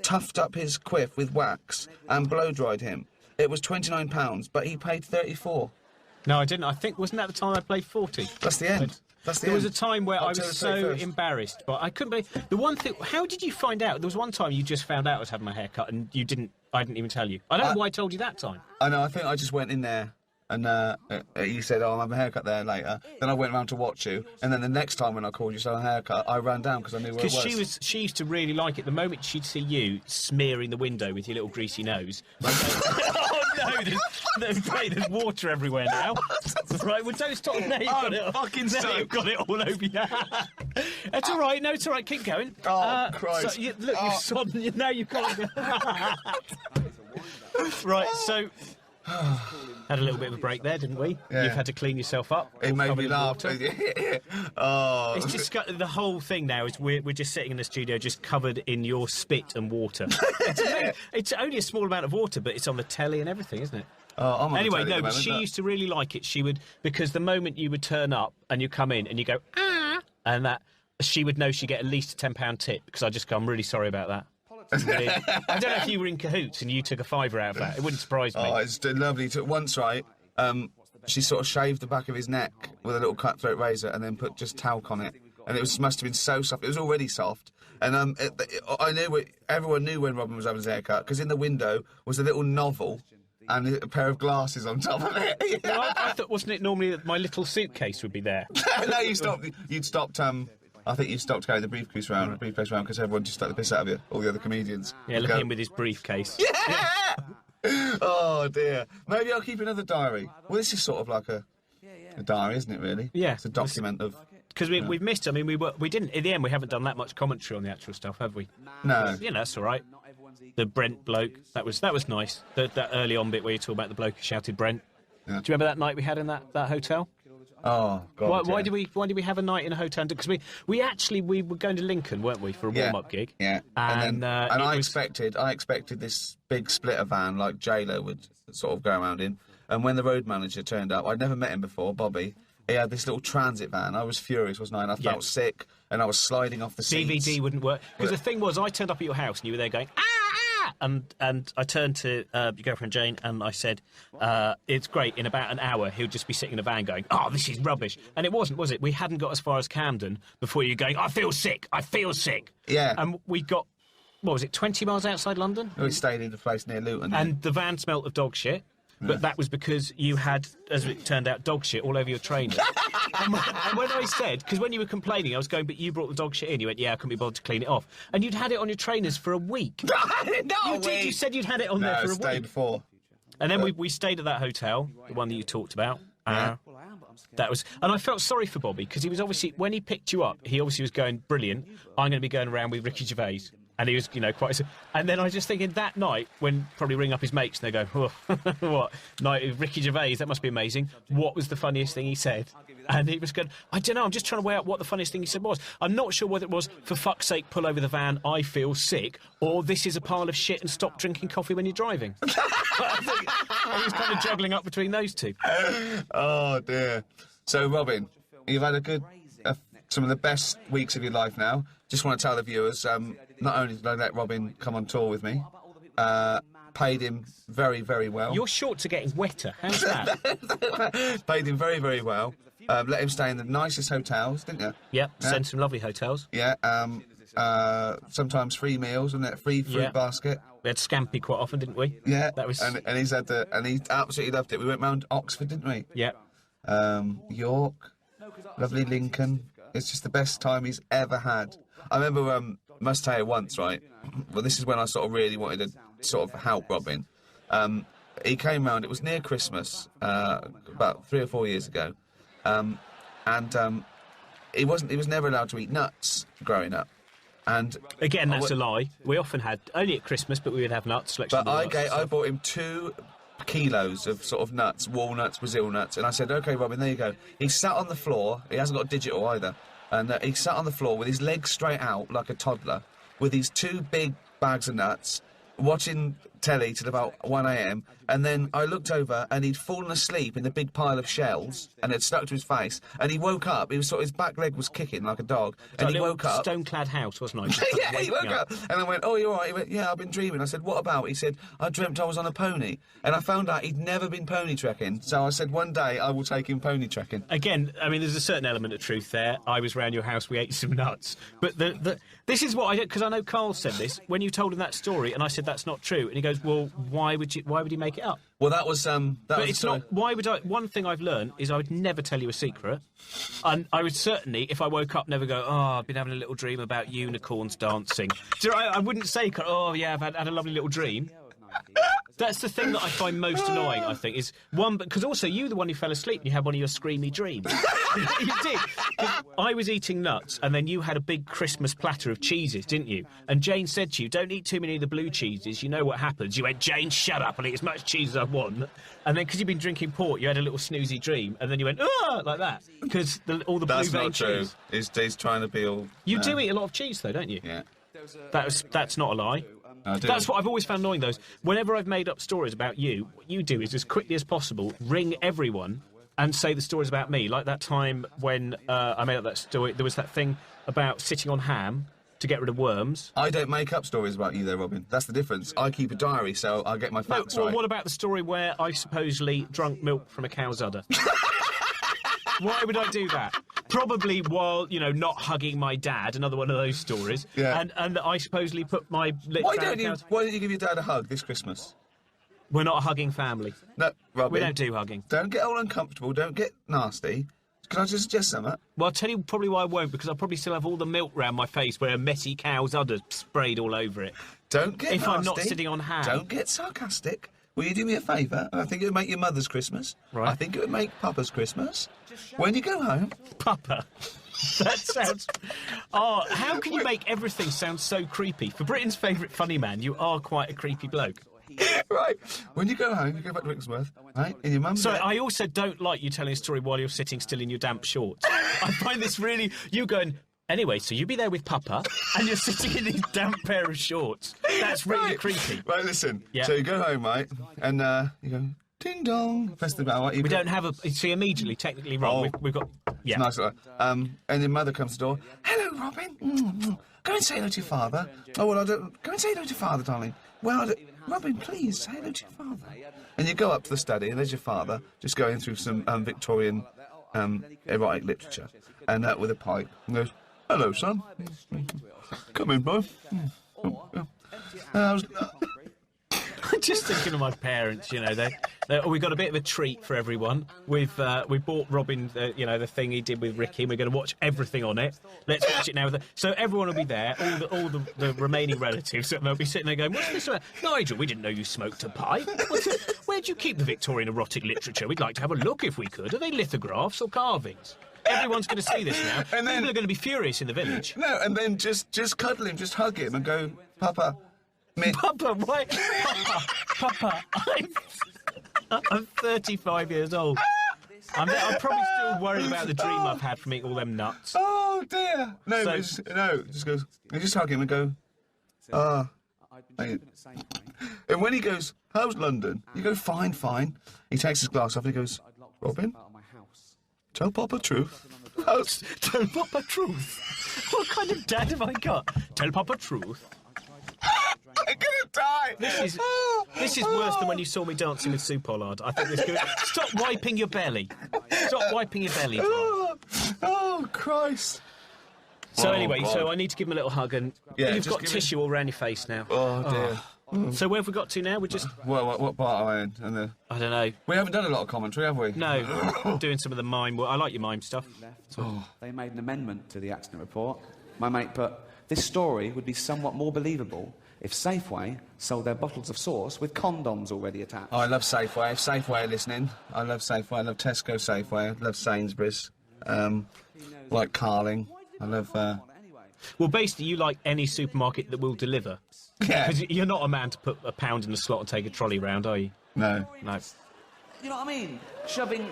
toughed up his quiff with wax and blow-dried him. It was £29, but he paid 34. No, I didn't. I think, wasn't that the time I played 40? That's the end. That's the There end. was a time where I October was so 31st. embarrassed, but I couldn't believe... The one thing... How did you find out? There was one time you just found out I was having my hair cut and you didn't... I didn't even tell you. I don't know why I told you that time. I know, I think I just went in there and you said, oh, I'm having a haircut there later. Then I went round to watch you, and then the next time when I called you to have a haircut, I ran down because I knew where it was. Because she used to really like it. The moment she'd see you smearing the window with your little greasy nose... oh, no, there's water everywhere now. Right, well, don't stop. Now you've got it. Now you've got it all over you. It's all right. No, it's all right. Keep going. Oh, Christ. So look, you've sodden. Now you've got it. Right, so... Had a little bit of a break there, didn't we? Yeah. You've had to clean yourself up. It all made covered me in laugh. water. Oh. It's just the whole thing now is we're just sitting in the studio just covered in your spit and water. It's only a small amount of water, but it's on the telly and everything, isn't it? Oh, I'm on the Anyway, telly at the no, moment, she but- used to really like it. She would, because the moment you would turn up and you come in and you go, ah, and that, she would know she'd get at least a £10 tip, because I just go, I'm really sorry about that. Really. I don't know if you were in cahoots and you took a £5 out of that. It wouldn't surprise me. Oh, it's lovely. Once, right, she sort of shaved the back of his neck with a little cutthroat razor and then put just talc on it. And it must have been so soft. It was already soft. And I knew everyone knew when Robin was having his haircut, because in the window was a little novel and a pair of glasses on top of it. No, I thought, wasn't it normally that my little suitcase would be there? No, you stopped. You'd stopped. I think you stopped carrying the briefcase around because everyone just stuck the piss out of you. All the other comedians. Yeah, look at him with his briefcase. Yeah! Oh dear. Maybe I'll keep another diary. Well, this is sort of like a diary, isn't it? Really? Yeah. It's a document of. Because we've missed. I mean, we didn't. In the end, we haven't done that much commentary on the actual stuff, have we? No. Yeah, that's all right. The Brent bloke. That was nice. That early on bit where you talk about the bloke who shouted Brent. Yeah. Do you remember that night we had in that hotel? Oh God. Why did we have a night in a hotel? Because we were going to Lincoln, weren't we, for a warm-up gig? Yeah. And I expected this big splitter van like J-Lo would sort of go around in. And when the road manager turned up, I'd never met him before, Bobby. He had this little transit van. I was furious, wasn't I? And I felt sick, and I was sliding off the seats. DVD wouldn't work. Because the thing was, I turned up at your house and you were there going, ah! And I turned to your girlfriend Jane and I said, it's great, in about an hour he'll just be sitting in a van going, oh, this is rubbish. And it wasn't, was it? We hadn't got as far as Camden before you going, I feel sick. Yeah. And we got, what was it, 20 miles outside London? We stayed in a place near Luton. And the van smelt of dog shit. But that was because you had, as it turned out, dog shit all over your trainers. and when I said, because when you were complaining, I was going, but you brought the dog shit in. You went, yeah, I couldn't be bothered to clean it off. And you'd had it on your trainers for a week. You did. You said you'd had it on there for a day week. before. And then we stayed at that hotel, the one that you talked about. That was, and I felt sorry for Bobby because he was obviously, when he picked you up, he obviously was going, brilliant. I'm going to be going around with Ricky Gervais. And he was, quite... And then I was just thinking that night, when probably ring up his mates and they go, oh, what, night with Ricky Gervais, that must be amazing. What was the funniest thing he said? And he was going, I don't know, I'm just trying to weigh out what the funniest thing he said was. I'm not sure whether it was, for fuck's sake, pull over the van, I feel sick, or this is a pile of shit and stop drinking coffee when you're driving. I think he was kind of juggling up between those two. Oh, dear. So, Robin, you've had some of the best weeks of your life now. Just want to tell the viewers, not only did I let Robin come on tour with me, paid him very, very well. Your shorts are getting wetter. How's that? Paid him very, very well. Let him stay in the nicest hotels, didn't you? Yep, sent some lovely hotels. Yeah, sometimes free meals, wasn't it? Free fruit basket. We had scampi quite often, didn't we? Yeah, that was. And he's had and he absolutely loved it. We went round Oxford, didn't we? Yeah. York, lovely Lincoln. It's just the best time he's ever had. I remember, must tell you once, right? Well, this is when I sort of really wanted to sort of help Robin. He came round. It was near Christmas, about 3 or 4 years ago, and he was never allowed to eat nuts growing up. And again, that's a lie. We often had only at Christmas, but we would have nuts. But I bought him 2 kilos of sort of nuts, walnuts, Brazil nuts, and I said, "Okay, Robin, there you go." He sat on the floor. He hasn't got digital either, and he sat on the floor with his legs straight out like a toddler, with these 2 big bags of nuts, watching telly till about 1 a.m. and then I looked over and he'd fallen asleep in the big pile of shells and it stuck to his face and he woke up. He was his back leg was kicking like a dog and he woke up. Stone-clad house, wasn't I? Yeah, he woke up and I went, "Oh, you're all right." He went, "Yeah, I've been dreaming." I said, "What about?" He said, "I dreamt I was on a pony," and I found out he'd never been pony trekking. So I said, one day I will take him pony trekking. Again, I mean, there's a certain element of truth there. I was round your house, we ate some nuts. But this is what I... Because I know Carl said this, when you told him that story, and I said that's not true, and he goes, well, why would he make it up? Well, that was... But it's not... Why would I... One thing I've learned is I would never tell you a secret. And I would certainly, if I woke up, never go, "Oh, I've been having a little dream about unicorns dancing." So I wouldn't say, "Oh, yeah, I've had a lovely little dream." That's the thing that I find most annoying, I think, is one... Because also, you were the one who fell asleep and you had one of your screamy dreams. You did. 'Cause I was eating nuts and then you had a big Christmas platter of cheeses, didn't you? And Jane said to you, "Don't eat too many of the blue cheeses, you know what happens." You went, "Jane, shut up, I'll eat as much cheese as I want." And then, because you'd been drinking port, you had a little snoozy dream, and then you went, "Ah!" like that, because all the blue vein cheese. He's trying to be all... You do eat a lot of cheese, though, don't you? Yeah. That's not a lie. That's what I've always found annoying, those. Whenever I've made up stories about you, what you do is, as quickly as possible, ring everyone and say the stories about me. Like that time when I made up that story, there was that thing about sitting on ham to get rid of worms. I don't make up stories about you, though, Robin. That's the difference. I keep a diary, so I get my facts right. What about the story where I supposedly drunk milk from a cow's udder? Why would I do that? Probably while, not hugging my dad, another one of those stories. Yeah. And I supposedly put my... Why don't you give your dad a hug this Christmas? We're not a hugging family. No, Robin. We don't do hugging. Don't get all uncomfortable, don't get nasty. Can I just suggest something? Well, I'll tell you probably why I won't, because I'll probably still have all the milk round my face where a messy cow's udder sprayed all over it. Don't get If nasty. I'm not sitting on ham. Don't get sarcastic. Will you do me a favour? I think it would make your mother's Christmas. Right. I think it would make Papa's Christmas. When you go home... Papa. That sounds... Oh, how can you make everything sound so creepy? For Britain's favourite funny man, you are quite a creepy bloke. Right. When you go home, you go back to Wixworth, right? In your mum's Sorry, bed. I also don't like you telling a story while you're sitting still in your damp shorts. I find this really... You going... Anyway, so you be there with Papa, and you're sitting in these damp pair of shorts. That's really creepy. Right, listen. Yeah. So you go home, right? And you go... Ding dong. Press the bell. Right? We don't have a... See, immediately, technically wrong. Oh. We've got... Yeah. It's nice. And your mother comes to the door. "Hello, Robin. Go and say hello to your father." "Oh, well, I don't... Go and say hello to your father, darling." "Well, I don't... Robin, please, say hello to your father." And you go up to the study, and there's your father, just going through some Victorian erotic literature, and with a pipe. And goes, "Hello, son. Come in, boy." I'm just thinking of my parents, we got a bit of a treat for everyone. We bought Robin, the thing he did with Ricky, and we're going to watch everything on it. Let's watch it now. So everyone will be there, all the remaining relatives, and they'll be sitting there going, "What's this about? Nigel, we didn't know you smoked a pipe. Where'd you keep the Victorian erotic literature? We'd like to have a look if we could. Are they lithographs or carvings?" Everyone's going to see this now. And then, people are going to be furious in the village. No, and then just cuddle him, just hug him, and go, "Papa, Papa, why? Papa, I'm 35 years old. I'm probably still worried about the dream I've had from eating all them nuts." Oh dear! No, just goes. You just hug him and go. And when he goes, "How's London?" You go, "Fine, fine." He takes his glass off and he goes, "Robin, tell Papa truth." Tell Papa truth? What kind of dad have I got? Tell Papa truth. I'm gonna die. This is worse than when you saw me dancing with Sue Pollard. I think this could... Stop wiping your belly. Stop wiping your belly. Oh, Christ. So anyway, so I need to give him a little hug, and you've got tissue all around your face now. Oh dear. So where have we got to now? We're just... Well, what part am I in? I don't know. We haven't done a lot of commentary, have we? No. Doing some of the mime work. I like your mime stuff. They made an amendment to the accident report. My mate put, "This story would be somewhat more believable if Safeway sold their bottles of sauce with condoms already attached." Oh, I love Safeway. If Safeway are listening, I love Safeway. I love Tesco Safeway. I love Sainsbury's. Like Carling. I love... Well, basically, you like any supermarket that will deliver. Yeah. Because you're not a man to put a pound in the slot and take a trolley round, are you? No. No. You know what I mean? Shoving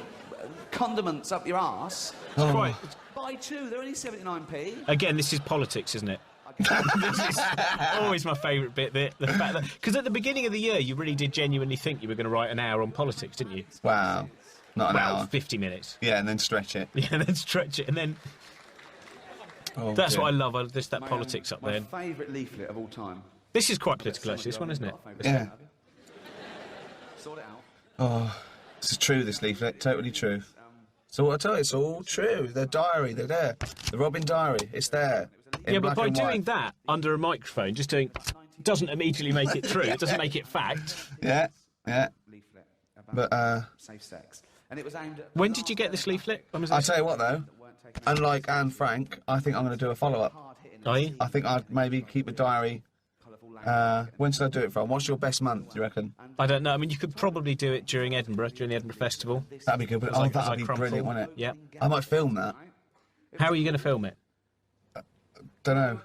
condiments up your arse. It's quite... Buy two, they're only 79p. Again, this is politics, isn't it? This is always my favourite bit. The fact that because at the beginning of the year you really did genuinely think you were going to write an hour on politics, didn't you? Wow. Not an hour. 50 minutes. Yeah, and then stretch it. Yeah, and then stretch it, and then. Oh, That's dear. what I love. There's that politics up there. My favourite leaflet of all time. This is quite political, actually. This one, isn't it? Yeah. Sort it out. Oh, this is true, this leaflet. Totally true. So what I tell you, it's all true. Their diary, they're there. The Robin diary, it's there. in Yeah, but black by and doing white. that under a microphone, just doing doesn't immediately make it true. It doesn't make it fact. Yeah, yeah. Leaflet about But, safe sex. And it was aimed at... When did you get this leaflet? When was I this? tell you what, though, unlike Anne Frank, I think I'm going to do a follow-up. Are you? I think I'd maybe keep a diary. When should I do it from? What's your best month, do you reckon? I don't know. I mean, you could probably do it during Edinburgh, during the Edinburgh Festival. That'd be good. But, As I that'd be crumple. brilliant, wouldn't it? Yeah. I might film that. How are you going to film it? Don't know.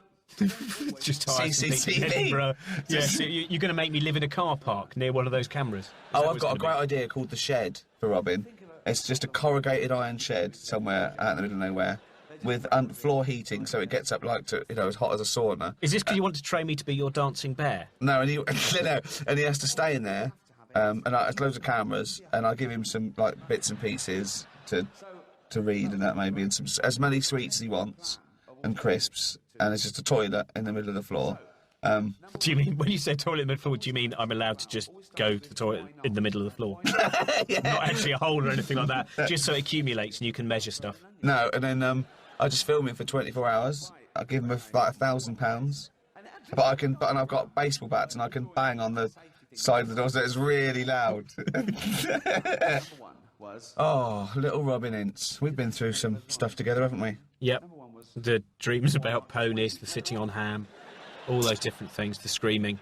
Just hire some people in CCTV. Edinburgh. Yeah, so you're going to make me live in a car park near one of those cameras. Is that Oh, what I've it's got a gonna great be? idea called The Shed for Robin. It's just a corrugated iron shed somewhere out in the middle of nowhere with floor heating, so it gets up like to, as hot as a sauna. Is this because you want to train me to be your dancing bear? No, and he, no, and he has to stay in there, and there's loads of cameras, and I give him some like bits and pieces to read and that maybe, and as many sweets as he wants, and crisps, and it's just a toilet in the middle of the floor. Do you mean, when you say toilet in the floor, do you mean I'm allowed to just go to the toilet in the middle of the floor? Not actually a hole or anything like that, just so it accumulates and you can measure stuff. No, and then I just film him for 24 hours. I give him like £1,000, and I've got baseball bats and I can bang on the side of the door so it's really loud. Oh, little Robin Ince. We've been through some stuff together, haven't we? Yep. The dreams about ponies, the sitting on ham, all those different things, the screaming.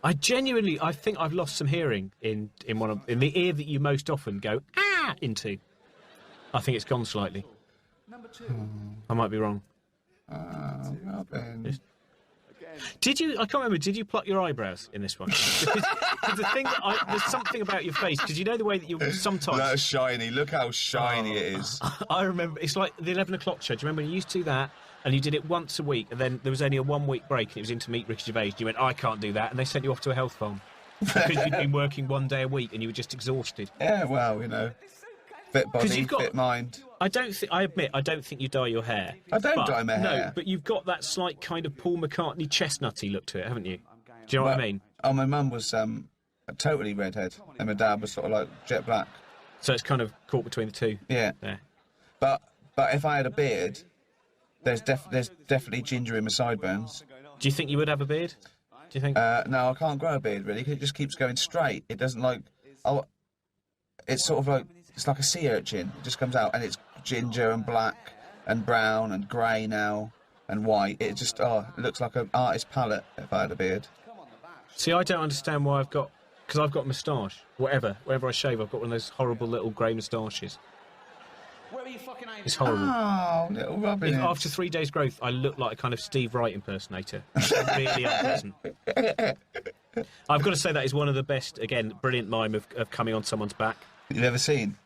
I think I've lost some hearing in the ear that you most often go ah into. I think it's gone slightly. I might be wrong. Robin. Did you? I can't remember. Did you pluck your eyebrows in this one? Because the thing that there's something about your face because you know the way that you sometimes. That's shiny. Look how shiny it is. I remember it's like the 11 o'clock show. Do you remember when you used to do that? And you did it once a week, and then there was only a 1 week break, and it was in to meet Ricky Gervais. And you went, I can't do that, and they sent you off to a health farm because you'd been working 1 day a week, and you were just exhausted. Yeah, well, fit body, you've got- fit mind. I admit, I don't think you dye your hair. I don't dye my No, hair. but you've got that slight kind of Paul McCartney chestnutty look to it, haven't you? Do you know what I mean? Oh, my mum was a totally redhead, and my dad was sort of like jet black. So it's kind of caught between the two. Yeah. There. But if I had a beard, there's definitely ginger in my sideburns. Do you think you would have a beard? Do you think? No, I can't grow a beard really, 'cause it just keeps going straight. It doesn't like. Oh, it's sort of like it's like a sea urchin. It just comes out, and it's ginger and black and brown and grey now and white. It just it looks like an artist palette if I had a beard. See, I don't understand why because I've got a moustache. Wherever I shave, I've got one of those horrible little grey moustaches. It's horrible. Oh, little Robin. After 3 days' growth, I look like a kind of Steve Wright impersonator. It's really unpleasant. I've got to say that is one of the best, again, brilliant mime of coming on someone's back. You've ever seen?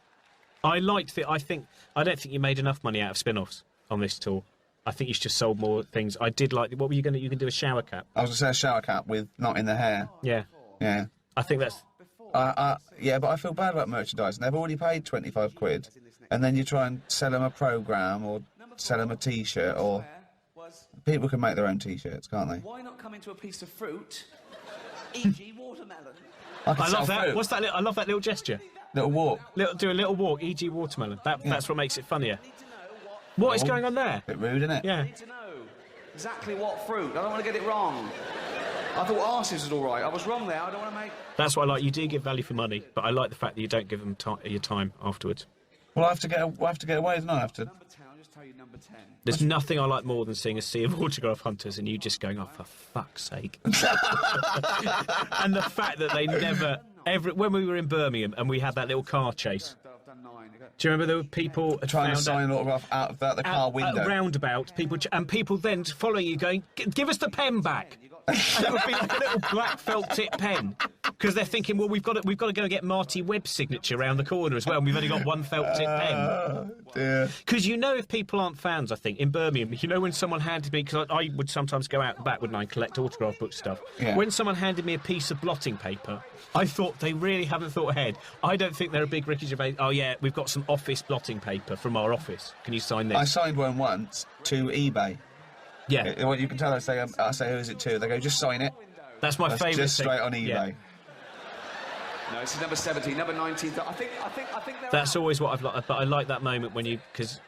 I liked it. I don't think you made enough money out of spin-offs on this tour. I think you should just sold more things. I did like. What were you going to? You can do a shower cap. I was going to say a shower cap with not in the hair. Yeah. Yeah. I think that's. Yeah, but I feel bad about merchandise. They've already paid 25 quid, and then you try and sell them a programme or sell them a T-shirt, or people can make their own T-shirts, can't they? Why not come into a piece of fruit, e.g. watermelon? I love that. What's that? I love that little gesture. Little walk. Do a little walk, e.g. watermelon. That's what makes it funnier. What is going on there? Bit rude, isn't it? Yeah. I need to know exactly what fruit. I don't want to get it wrong. I thought arses was all right. I was wrong there. I don't want to make... That's what I like. You do give value for money, but I like the fact that you don't give them your time afterwards. Well, I have to get away, don't I? I have to. Number 10, I'll just tell you number 10. There's nothing I like more than seeing a sea of autograph hunters and you just going, oh, for fuck's sake. And the fact that they never... when we were in Birmingham and we had that little car chase... I've done 9. Do you remember there were people Trying to found sign an autograph out of the car window. At a roundabout, people then following you going, give us the pen back. And it would be like a little black felt tip pen. Because they're thinking, well, we've got to go and get Marty Webb's signature around the corner as well, and we've only got one felt tip pen. Because if people aren't fans, I think, in Birmingham, when someone handed me, because I would sometimes go out the back, wouldn't I, and collect autograph book stuff. Yeah. When someone handed me a piece of blotting paper, I thought they really haven't thought ahead. I don't think they're a big Ricky Gervais. Oh yeah, we've got some office blotting paper from our office. Can you sign this? I signed one once to eBay. Yeah. What you can tell, I say, who is it to? They go, just sign it. That's my favourite thing. Just straight on eBay. Yeah. No, this is number 17, number 19. I think That's always what I've liked. But I like that moment when because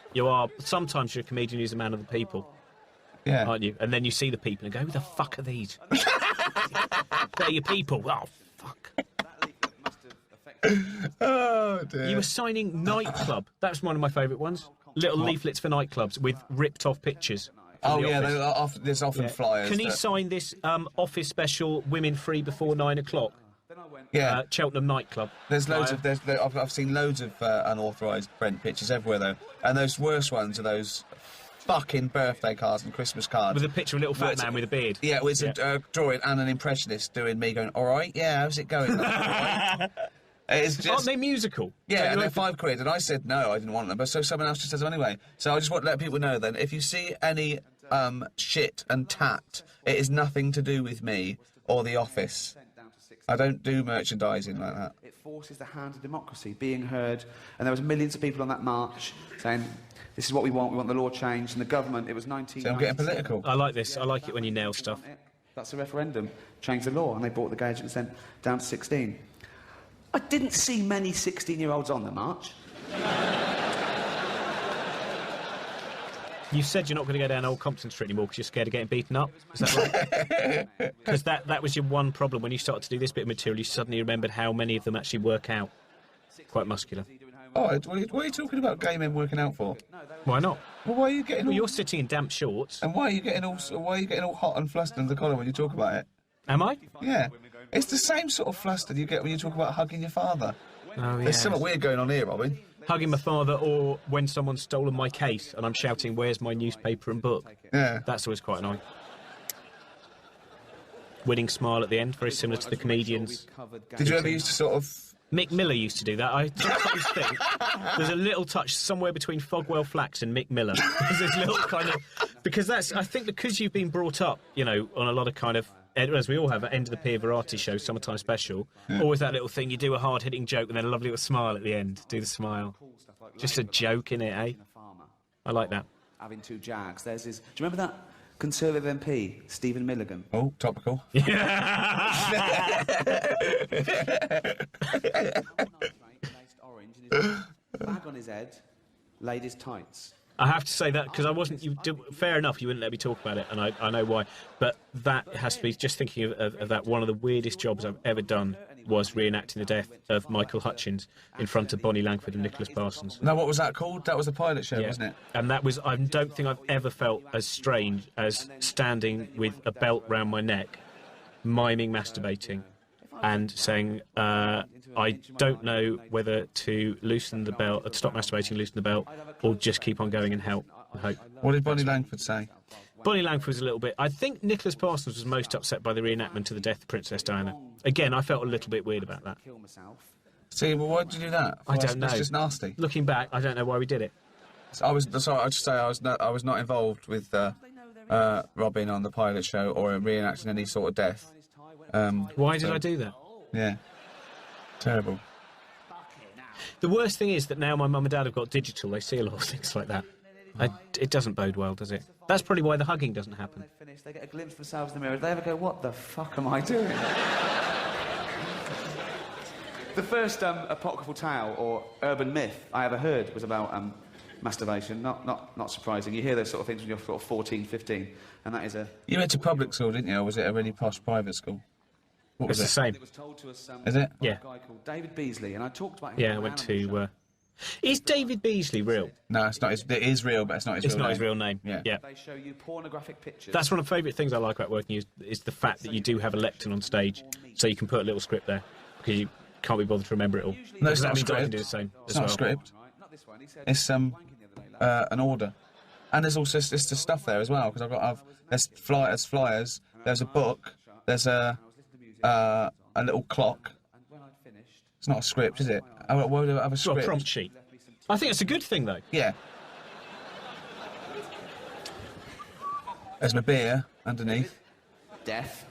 sometimes you're a comedian who's a man of the people, Yeah. aren't you? And then you see the people and go, who the fuck are these? They're your people. Oh, fuck. Oh, dear. You were signing Nightclub. That's one of my favourite ones. Little leaflets for nightclubs with ripped off pictures. Oh, the yeah, office. there's often flyers. Can he sign this office special, women free before 9 o'clock? Yeah. Cheltenham Nightclub. There's loads of... I've seen loads of unauthorised Brent pictures everywhere, though. And those worst ones are those fucking birthday cards and Christmas cards. With a picture of a little fat man with a beard. Yeah, with a drawing and an impressionist doing me going, all right, yeah, how's it going? All right. It's just... Aren't they musical? Yeah, and they're £5, and I said no, I didn't want them, but so someone else just says them anyway. So I just want to let people know then, if you see any shit and tat, it is nothing to do with me or the office. I don't do merchandising like that. it forces the hand of democracy being heard, and there was millions of people on that march saying, this is what we want the law changed, and the government, it was 19... So I'm getting political. I like this. I like it when you nail stuff. That's a referendum. Change the law, and they brought the age of consent down to 16. I didn't see many 16-year-olds on the march. You said you're not going to go down Old Compton Street anymore because you're scared of getting beaten up. Is that right? Because that was your one problem. When you started to do this bit of material, you suddenly remembered how many of them actually work out. Quite muscular. Oh, what are you talking about gay men working out for? Why not? Well, why are you getting Well, all... you're sitting in damp shorts. And why are you getting all hot and flustered under the collar when you talk about it? Am I? Yeah. It's the same sort of fluster you get when you talk about hugging your father. Oh, yeah. There's something weird going on here, Robin. Hugging my father, or when someone's stolen my case and I'm shouting, where's my newspaper and book? Yeah. That's always quite annoying. Winning smile at the end, very similar to the comedians. Did you ever used to sort of... Mick Miller used to do that. I sometimes think there's a little touch somewhere between Fogwell Flax and Mick Miller. There's this little kind of... Because I think because you've been brought up, on a lot of kind of... As we all have, at end of the pier variety show, summertime special, always that little thing, you do a hard-hitting joke and then a lovely little smile at the end. Do the smile. Just a joke in it, eh? I like that. Having two Jags. There's his... Do you remember that Conservative MP, Stephen Milligan? Oh, topical. Bag on his head, laid his tights. I have to say that because I wasn't. Fair enough, you wouldn't let me talk about it, and I know why. But that has to be just thinking of that. One of the weirdest jobs I've ever done was reenacting the death of Michael Hutchins in front of Bonnie Langford and Nicholas Parsons. Now, what was that called? That was the pilot show, wasn't it? And that was. I don't think I've ever felt as strange as standing with a belt round my neck, miming masturbating, and saying, I don't know whether to loosen the belt, to stop masturbating, loosen the belt, or just keep on going and help and hope. What did Bonnie Langford say? Bonnie Langford was a little bit... I think Nicholas Parsons was most upset by the reenactment of the death of Princess Diana. Again, I felt a little bit weird about that. See, well, why did you do that? I don't know. It's just nasty. Looking back, I don't know why we did it. I was not involved with Robin on the pilot show or reenacting any sort of death. Why did I do that? Yeah. Terrible. The worst thing is that now my mum and dad have got digital, they see a lot of things like that. It doesn't bode well, does it? That's probably why the hugging doesn't happen. They get a glimpse of themselves in the mirror. They ever go, what the fuck am I doing? The first apocryphal tale or urban myth I ever heard was about masturbation. Not surprising. You hear those sort of things when you're sort of 14, 15, and that is a... You went to public school, didn't you, or was it a really posh private school? What was It's the same. It was told to us Is it? Yeah. a guy called David Beasley, and I talked about him. Yeah, I on went an animal to... Is David Beasley real? No, it's not. It is real, but it's not his real name. It's not his real name. Yeah. Yeah. show. They show you pornographic pictures. That's one of the favourite things I like about working is the fact that you do have a lectern on stage, so you can put a little script there, because you can't be bothered to remember it all. No, it's That not a means I can script. do the same It's as not well. a script. Not this one. He said, It's an order, and there's also it's the stuff there as well because there's flyers, there's a book, there's a a little clock. It's not a script, is it? Why would I have a It's got script? a prompt sheet. I think it's a good thing, though. Yeah. There's my beer underneath. Death.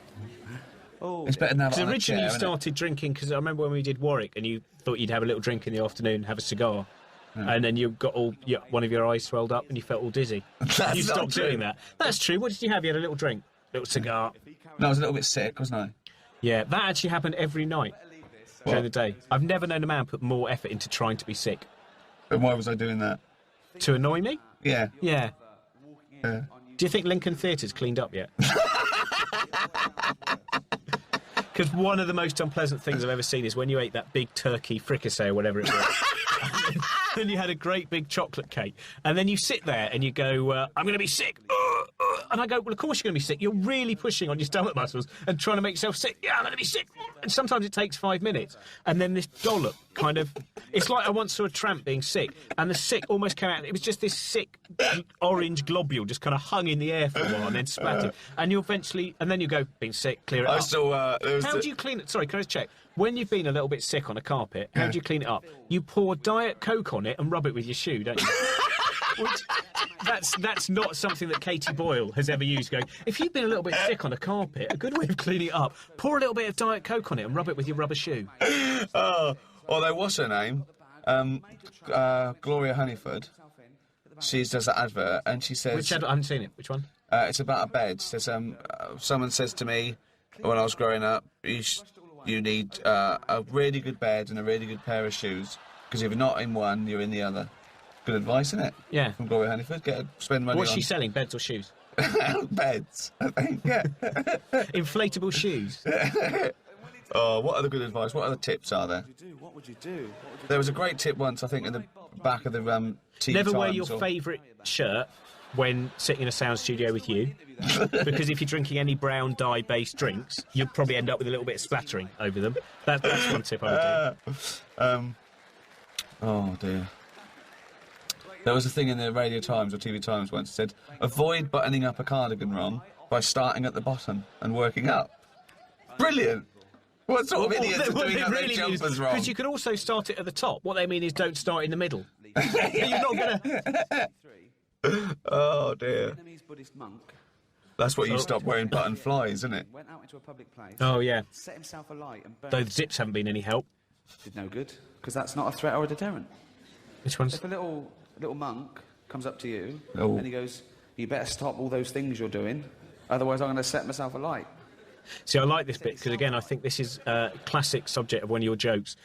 It's better than having Because it on a originally chair, you isn't it? started drinking, because I remember when we did Warwick and you thought you'd have a little drink in the afternoon and have a cigar. And then you got one of your eyes swelled up and you felt all dizzy. That's You not stopped true. doing that. That's true. What did you have? You had a little drink? Little cigar. No, I was a little bit sick, wasn't I? Yeah, that actually happened every night during the day. I've never known a man put more effort into trying to be sick. And why was I doing that? To annoy me? Yeah. Yeah. Yeah. Do you think Lincoln Theatre's cleaned up yet? Because one of the most unpleasant things I've ever seen is when you ate that big turkey fricassee or whatever it was. Then you had a great big chocolate cake. And then you sit there and you go, I'm going to be sick. And I go, well, of course you're going to be sick. You're really pushing on your stomach muscles and trying to make yourself sick. Yeah, I'm going to be sick. And sometimes it takes 5 minutes. And then this dollop kind of... It's like I once saw a tramp being sick, and the sick almost came out. It was just this sick orange globule just kind of hung in the air for a while and then splattered. And you eventually... And then you go, being sick, clear it up. I saw... How do you clean it? Sorry, can I just check? When you've been a little bit sick on a carpet, how do you clean it up? You pour Diet Coke on it and rub it with your shoe, don't you? Which, that's not something that Katie Boyle has ever used. Going, if you've been a little bit sick on a carpet, a good way of cleaning it up, pour a little bit of Diet Coke on it and rub it with your rubber shoe. Oh, although what's her name? Gloria Honeyford. She does that advert, and she says... Which advert? I haven't seen it. Which one? It's about a bed. Says someone says to me when I was growing up, you need a really good bed and a really good pair of shoes, because if you're not in one, you're in the other. Good advice, isn't it? Yeah. From Gloria Honeyford. Spend money What's on she selling? Beds or shoes? beds, I think. Yeah. Inflatable shoes. Oh, what other good advice? What other tips are there? What would you do? There was a great tip once, I think, in the back of the TV Never wear Times your or- favourite shirt when sitting in a sound studio with you, because if you're drinking any brown dye-based drinks, you'll probably end up with a little bit of splattering over them. That's one tip I would do. Oh dear. There was a thing in the Radio Times or TV Times once that said, avoid buttoning up a cardigan wrong by starting at the bottom and working up. Brilliant! What sort of idiots are doing up their jumpers wrong? Because you can also start it at the top. What they mean is don't start in the middle. You're not going to... Oh dear. Vietnamese Buddhist monk That's what you stop wearing button flies, isn't it? went out into a public place, Oh, yeah. set himself alight and burned. Though the zips haven't been any help. Did no good, because that's not a threat or a deterrent. Which one's... If a little monk comes up to you Oh. and he goes, you better stop all those things you're doing, otherwise I'm going to set myself alight. See, I like this bit because, again, I think this is a classic subject of one of your jokes.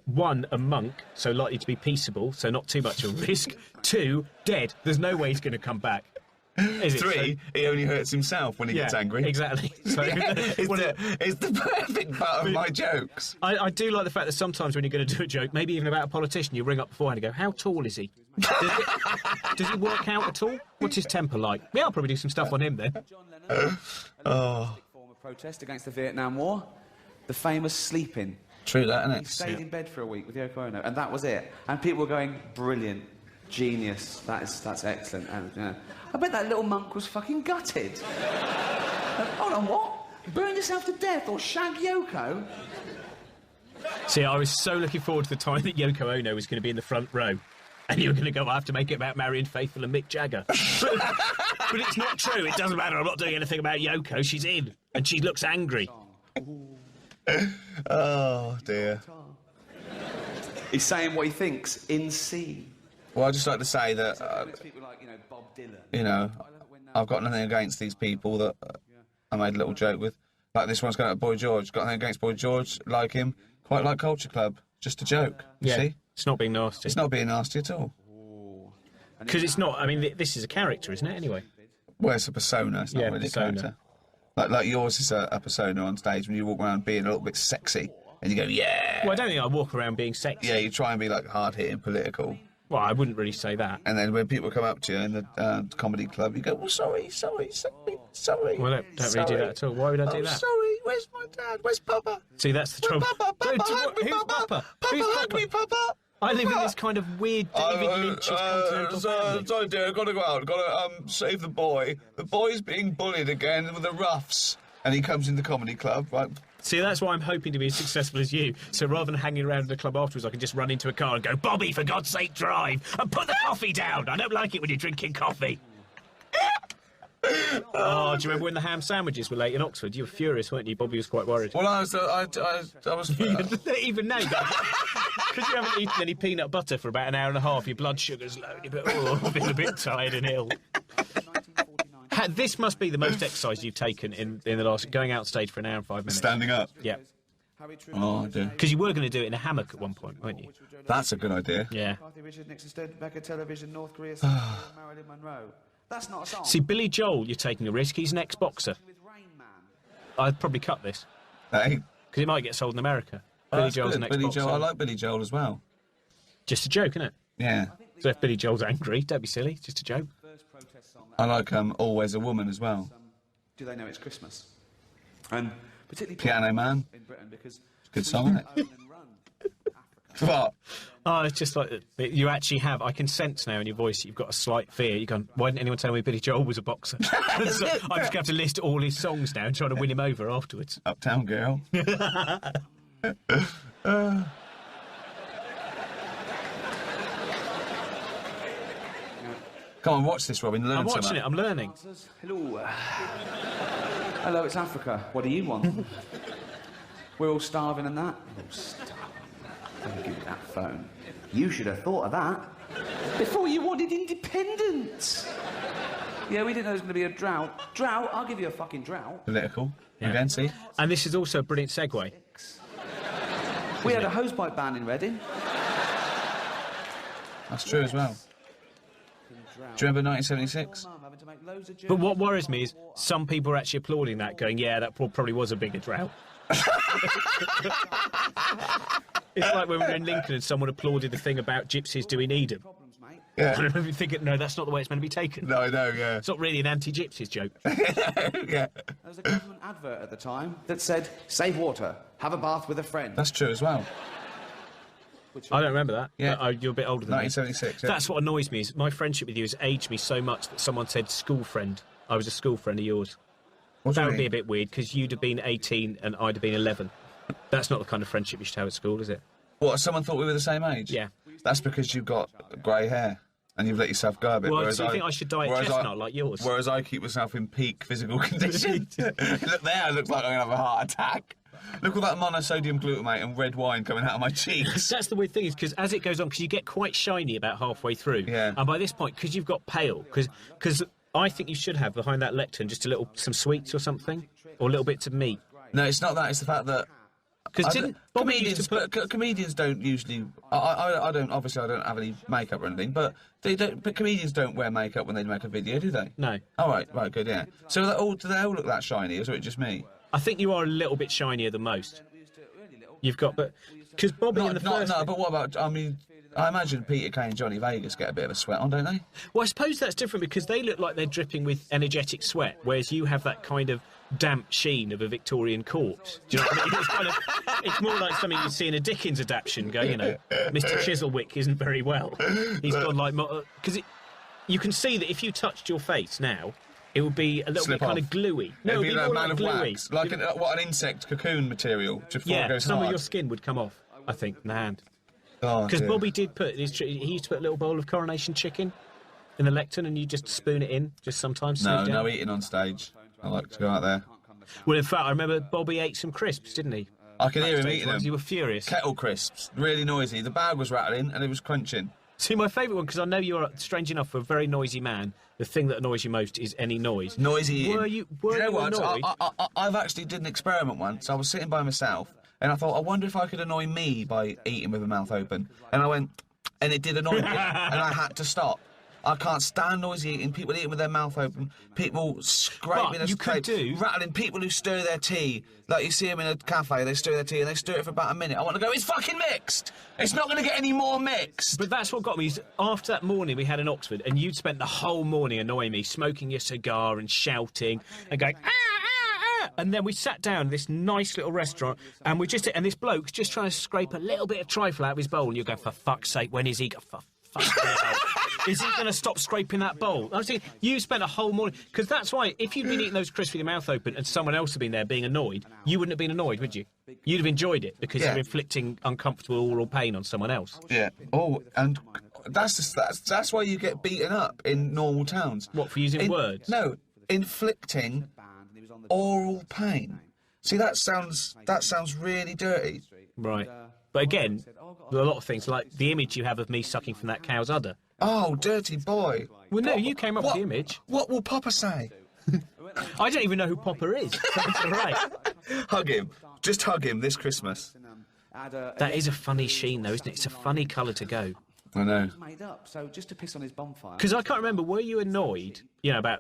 One, a monk, so likely to be peaceable, so not too much of a risk. Two, dead. There's no way he's going to come back. Is it? Three, he only hurts himself when he gets angry. Exactly. So, It's the perfect part of my jokes. I do like the fact that sometimes when you're going to do a joke, maybe even about a politician, you ring up beforehand and go, how tall is he? Does he work out at all? What's his temper like? Yeah, I'll probably do some stuff on him then. Oh, Form of protest against the Vietnam War, the famous sleeping. true that, He isn't it? stayed in bed for a week with Yoko Ono, and that was it. And people were going, brilliant, genius, that's excellent. And I bet that little monk was fucking gutted. Hold on, what? Burn yourself to death or shag Yoko? See, I was so looking forward to the time that Yoko Ono was going to be in the front row. And you were going to go, I have to make it about Marion Faithfull and Mick Jagger. But it's not true. It doesn't matter. I'm not doing anything about Yoko. She's in. And she looks angry. Oh, dear. He's saying what he thinks in C. Well, I'd just like to say that, People like, Bob Dylan. you know, I've got nothing against these people that I made a little joke with. Like this one's going at Boy George. Got nothing against Boy George. Like him. Quite like Culture Club. Just a joke. You see? It's not being nasty. It's not being nasty at all. Because it's not. I mean, this is a character, isn't it, anyway? Well, it's a persona. It's not Yeah, really persona. a character. Like yours is a persona on stage when you walk around being a little bit sexy and you go, yeah. Well, I don't think I walk around being sexy. Yeah, you try and be like hard-hitting, political. Well, I wouldn't really say that. And then when people come up to you in the comedy club, you go, well, sorry. Well, I don't really do that at all. Why would I do I'm that? sorry, where's my dad? Where's Papa? See, that's the trouble. Papa, Who's hug me, Papa? Papa, Who's hug me, Papa. I live in this kind of weird David Lynch's continental family. Sorry, dear, I've got to go out. I've got to save the boy. The boy's being bullied again with the roughs. and he comes in the comedy club, right? See, that's why I'm hoping to be as successful as you. So rather than hanging around in the club afterwards, I can just run into a car and go, Bobby, for God's sake, drive! And put the coffee down! I don't like it when you're drinking coffee. Oh, do you remember when the ham sandwiches were late in Oxford? You were furious, weren't you? Bobby was quite worried. Well, I was Even now, because you haven't eaten any peanut butter for about an hour and a half, your blood sugar's low, and you're feeling a bit tired and ill. This must be the most exercise you've taken in the last... Going out stage for an hour and 5 minutes. standing up. Yeah. Oh, dear. Because you were going to do it in a hammock at one point, weren't you? That's a good idea. Yeah. Marilyn Monroe. That's not a song. See, Billy Joel, you're taking a risk. He's an ex-boxer. I'd probably cut this. Hey. Because it might get sold in America. Oh, Billy that's Joel's good. an Billy ex-boxer. Joel. I like Billy Joel as well. Just a joke, isn't it? Yeah. So if Billy Joel's angry, don't be silly. It's just a joke. I like Always a Woman as well. Do they know it's Christmas? And particularly Piano Man. in Britain because Good song, isn't it? What? Oh, it's just like you actually have. I can sense now in your voice that you've got a slight fear. You're going, why didn't anyone tell me Billy Joel was a boxer? So I'm just going to have to list all his songs now and try to win him over afterwards. Uptown Girl. Come on, watch this, Robin. Learn I'm watching something. it. I'm learning. hello. Hello, it's Africa. What do you want? We're all starving and that. We're all starving. Don't give me that phone. You should have thought of that before you wanted independence. Yeah, we didn't know there was going to be a drought. Drought? I'll give you a fucking drought. Political. Yeah. Again, see? And this is also a brilliant segue. We had a hosepipe ban in Reading. That's true as well. Do you remember 1976? But what worries me is some people are actually applauding that, going, yeah, that probably was a bigger drought. It's like when we were in Lincoln and someone applauded the thing about gypsies doing Edom. Yeah. I remember thinking, no, that's not the way it's meant to be taken. No, I know, yeah. It's not really an anti-gypsies joke. Yeah. There was a government advert at the time that said, save water, have a bath with a friend. That's true as well. I don't remember that. Yeah. But, you're a bit older than me. 1976, yeah. That's what annoys me, is my friendship with you has aged me so much that someone said school friend. I was a school friend of yours. What do That you would be mean? a bit weird, because you'd have been 18 and I'd have been 11. That's not the kind of friendship you should have at school, is it? What, someone thought we were the same age? Yeah. That's because you've got grey hair and you've let yourself go a bit. Well, whereas so you think I should dye a whereas chestnut like yours? Whereas I keep myself in peak physical condition. Look there, it looks like I'm going to have a heart attack. Look at that monosodium glutamate and red wine coming out of my cheeks. That's the weird thing, is because as it goes on, because you get quite shiny about halfway through. Yeah. And by this point, because you've got pale, because I think you should have behind that lectern just some sweets or something, or little bits of meat. No, it's not that. It's the fact that Because didn't Bobby used comedians, to put... but comedians don't usually. I don't. Obviously, I don't have any makeup or anything. But they don't. But comedians don't wear makeup when they make a video, do they? No. Oh, right, good, yeah. So do they all look that shiny, or is it just me? I think you are a little bit shinier than most. You've got, but because Bobby in the first. No, but what about? I mean, I imagine Peter Kay and Johnny Vegas get a bit of a sweat on, don't they? Well, I suppose that's different because they look like they're dripping with energetic sweat, whereas you have that kind of damp sheen of a Victorian corpse. Do you know what I mean? It's kind of, it's more like something you'd see in a Dickens adaptation. Go, Mr. Chiselwick isn't very well. He's gone like because you can see that if you touched your face now, it would be a little Slip bit kind off. of gluey. No, It'd it be would be like more man like of gluey. wax, like an insect cocoon material before it Yeah, goes some hard. of your skin would come off. I think in the hand. Oh, Because dear. Bobby did he used to put a little bowl of coronation chicken in the lectern, and you just spoon it in, just sometimes. No, sneak down. no eating on stage. I like to go out there. Well, in fact, I remember Bobby ate some crisps, didn't he? I can hear him Backstage eating once, them. You were furious. Kettle crisps, really noisy. The bag was rattling and it was crunching. See, my favourite one, because I know you're strange enough for a very noisy man. The thing that annoys you most is any noise. Noisy eating. Were you Do you know what? annoyed? I've actually did an experiment once. I was sitting by myself and I thought, I wonder if I could annoy me by eating with my mouth open. And I went, and it did annoy me, and I had to stop. I can't stand noisy eating, people eating with their mouth open, people scraping But their you could do- rattling, people who stir their tea. Like you see them in a cafe, they stir their tea and they stir it for about a minute. I want to go, it's fucking mixed! It's not going to get any more mixed! But that's what got me. Is after that morning we had in Oxford, and you'd spent the whole morning annoying me, smoking your cigar and shouting and going, ah, ah, ah. And then we sat down in this nice little restaurant, and this bloke's just trying to scrape a little bit of trifle out of his bowl, and you go, for fuck's sake, when is he? For Fucking hell. Is he going to stop scraping that bowl? I'm saying, you spent a whole morning... Because that's why, if you'd been eating those crisps with your mouth open and someone else had been there being annoyed, you wouldn't have been annoyed, would you? You'd have enjoyed it because Yeah. you're inflicting uncomfortable oral pain on someone else. Yeah. Oh, and that's why you get beaten up in normal towns. What, for using words? No, inflicting oral pain. See, that sounds really dirty. Right. But again, there are a lot of things, like the image you have of me sucking from that cow's udder. Oh, dirty boy. Well, no, you came up with What- the image. What will Papa say? I don't even know who Popper is. That's all right. Hug him. Just hug him this Christmas. That is a funny sheen, though, isn't it? It's a funny colour to go. I know. Made up, so just to piss on his bonfire. Because I can't remember, were you annoyed,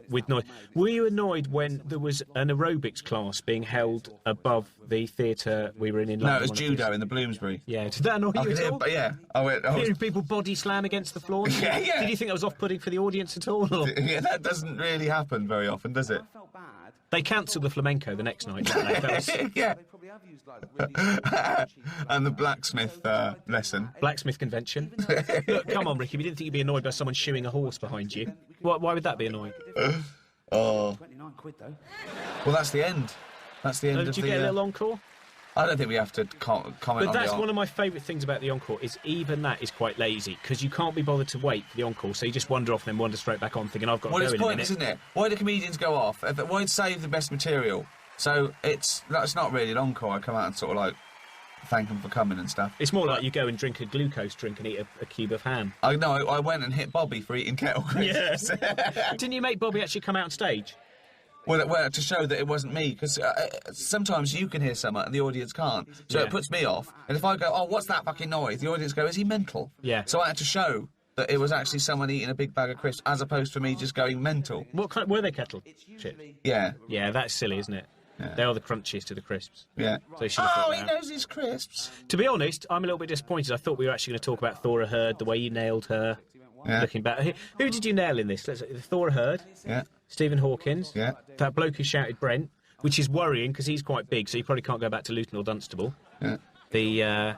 with noise, were you annoyed when there was an aerobics class being held above the theatre we were in London? No, it was on a judo Tuesday? in the Bloomsbury. Yeah, did that annoy I you could at hear, all? but yeah, I went. Hearing people body slam against the floor? Yeah, yeah. Did you think that was off-putting for the audience at all? Or? Yeah, that doesn't really happen very often, does it? I felt bad. They cancelled the flamenco the next night, didn't they? That was Yeah. They probably have used like really And the blacksmith lesson. Blacksmith convention. Look, come on, Ricky, we didn't think you'd be annoyed by someone shoeing a horse behind you. Why would that be annoying? Oh, 29 quid though. well, that's the end. That's the end Did of you the. get a little encore? I don't think we have to comment But on that's the. one of my favourite things about the encore, is even that is quite lazy, because you can't be bothered to wait for the encore, so you just wander off and then wander straight back on thinking, I've got Well, to it's go in a pointless, minute. isn't it? Why do comedians go off? Why save the best material? So that's not really an encore. I come out and sort of like thank them for coming and stuff. It's more like you go and drink a glucose drink and eat a cube of ham. I know. I went and hit Bobby for eating kettle crisps. Didn't you make Bobby actually come out on stage? Well, to show that it wasn't me, because sometimes you can hear someone and the audience can't. So Yeah. it puts me off. And if I go, oh, what's that fucking noise? The audience go, is he mental? Yeah. So I had to show that it was actually someone eating a big bag of crisps, as opposed to me just going mental. What kind were they kettle chip? Yeah. Yeah, that's silly, isn't it? Yeah. They are the crunchiest to the crisps. Yeah. So you should have Oh, thought he that out. knows his crisps. To be honest, I'm a little bit disappointed. I thought we were actually going to talk about Thora Hird, the way you nailed her. Yeah. Looking back, who did you nail in this? Thora Hird, Yeah. Stephen Hawkins, Yeah. that bloke who shouted Brent, which is worrying because he's quite big, so you probably can't go back to Luton or Dunstable. Yeah. The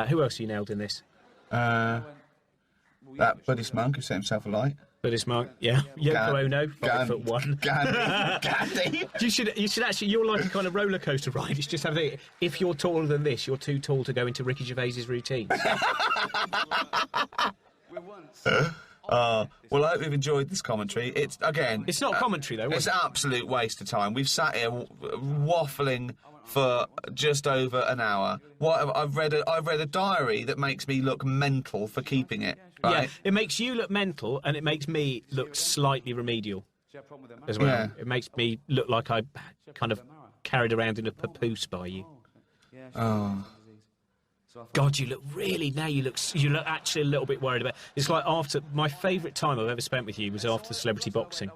who else you nailed in this? That Buddhist monk who set himself alight. Buddhist monk, yeah. Yoko Ono, 5'1". Gandhi. You should actually. You're like a kind of roller coaster ride. It's just having. If you're taller than this, you're too tall to go into Ricky Gervais's routine. Well, I hope you've enjoyed this commentary. It's again. It's not commentary though. It's an absolute waste of time. We've sat here waffling for just over an hour. I've read a diary that makes me look mental for keeping it. Right? Yeah, it makes you look mental, and it makes me look slightly remedial as well. Yeah. It makes me look like I kind of carried around in a papoose by you. Oh. God, you look actually a little bit worried about. It's like after my favourite time I've ever spent with you was after the celebrity boxing,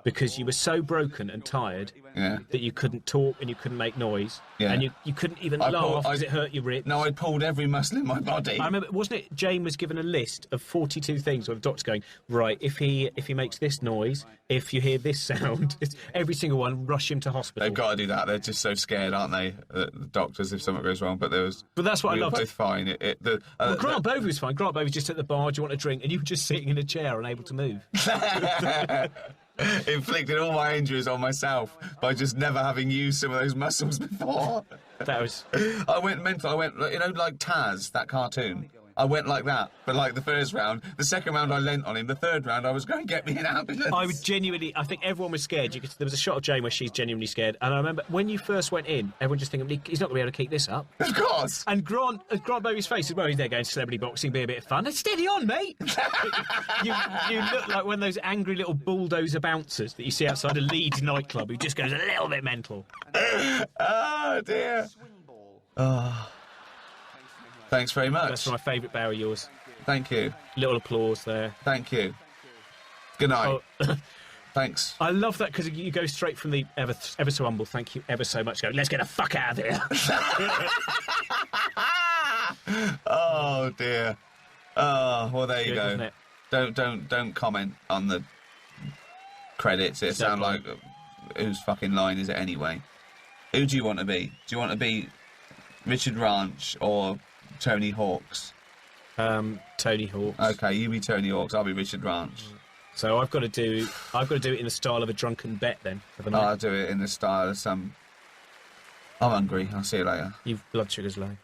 because you were so broken and tired Yeah. that you couldn't talk and you couldn't make noise, Yeah. and you couldn't even I laugh pulled- because it hurt your ribs. No, I pulled every muscle in my body. I remember, wasn't it? Jane was given a list of 42 things where the doctor's going, right, if he makes this noise, if you hear this sound, it's every single one, rush him to hospital. They've got to do that. They're just so scared, aren't they? The doctors, if something goes wrong. But that's what I we were loved. both fine. Well, Grant Bovey was fine. Grant Bovey was just at the bar, do you want a drink? And you were just sitting in a chair, unable to move. Inflicted all my injuries on myself by just never having used some of those muscles before. That was... I went mental. I went, like Taz, that cartoon. I went like that for like the first round. The second round I leant on him. The third round I was going to get me an ambulance. I would genuinely... I think everyone was scared. There was a shot of Jane where she's genuinely scared. And I remember when you first went in, everyone just thinking, he's not going to be able to keep this up. Of course. And Grant Bovey's face as well, he's there going celebrity boxing, be a bit of fun. Steady on, mate! you look like one of those angry little bulldozer bouncers that you see outside a Leeds nightclub who just goes a little bit mental. Oh, dear. Oh. Thanks very much. That's my favourite bow of yours. Thank you. Little applause there. Thank you. Good night. Oh, Thanks. I love that because you go straight from the ever so humble, thank you ever so much, go, let's get the fuck out of here. Oh, dear. Oh, well, there you Good, go. isn't it? Don't comment on the credits. It sound like whose fucking line is it anyway? Who do you want to be? Do you want to be Richard Ranch or Tony Hawks? Tony Hawk's. Okay, you be Tony Hawk's, I'll be Richard Ranch. So I've got to do it in the style of a drunken bet then. Haven't I? I'll do it in the style of some... I'm hungry, I'll see you later. You've blood sugar's low.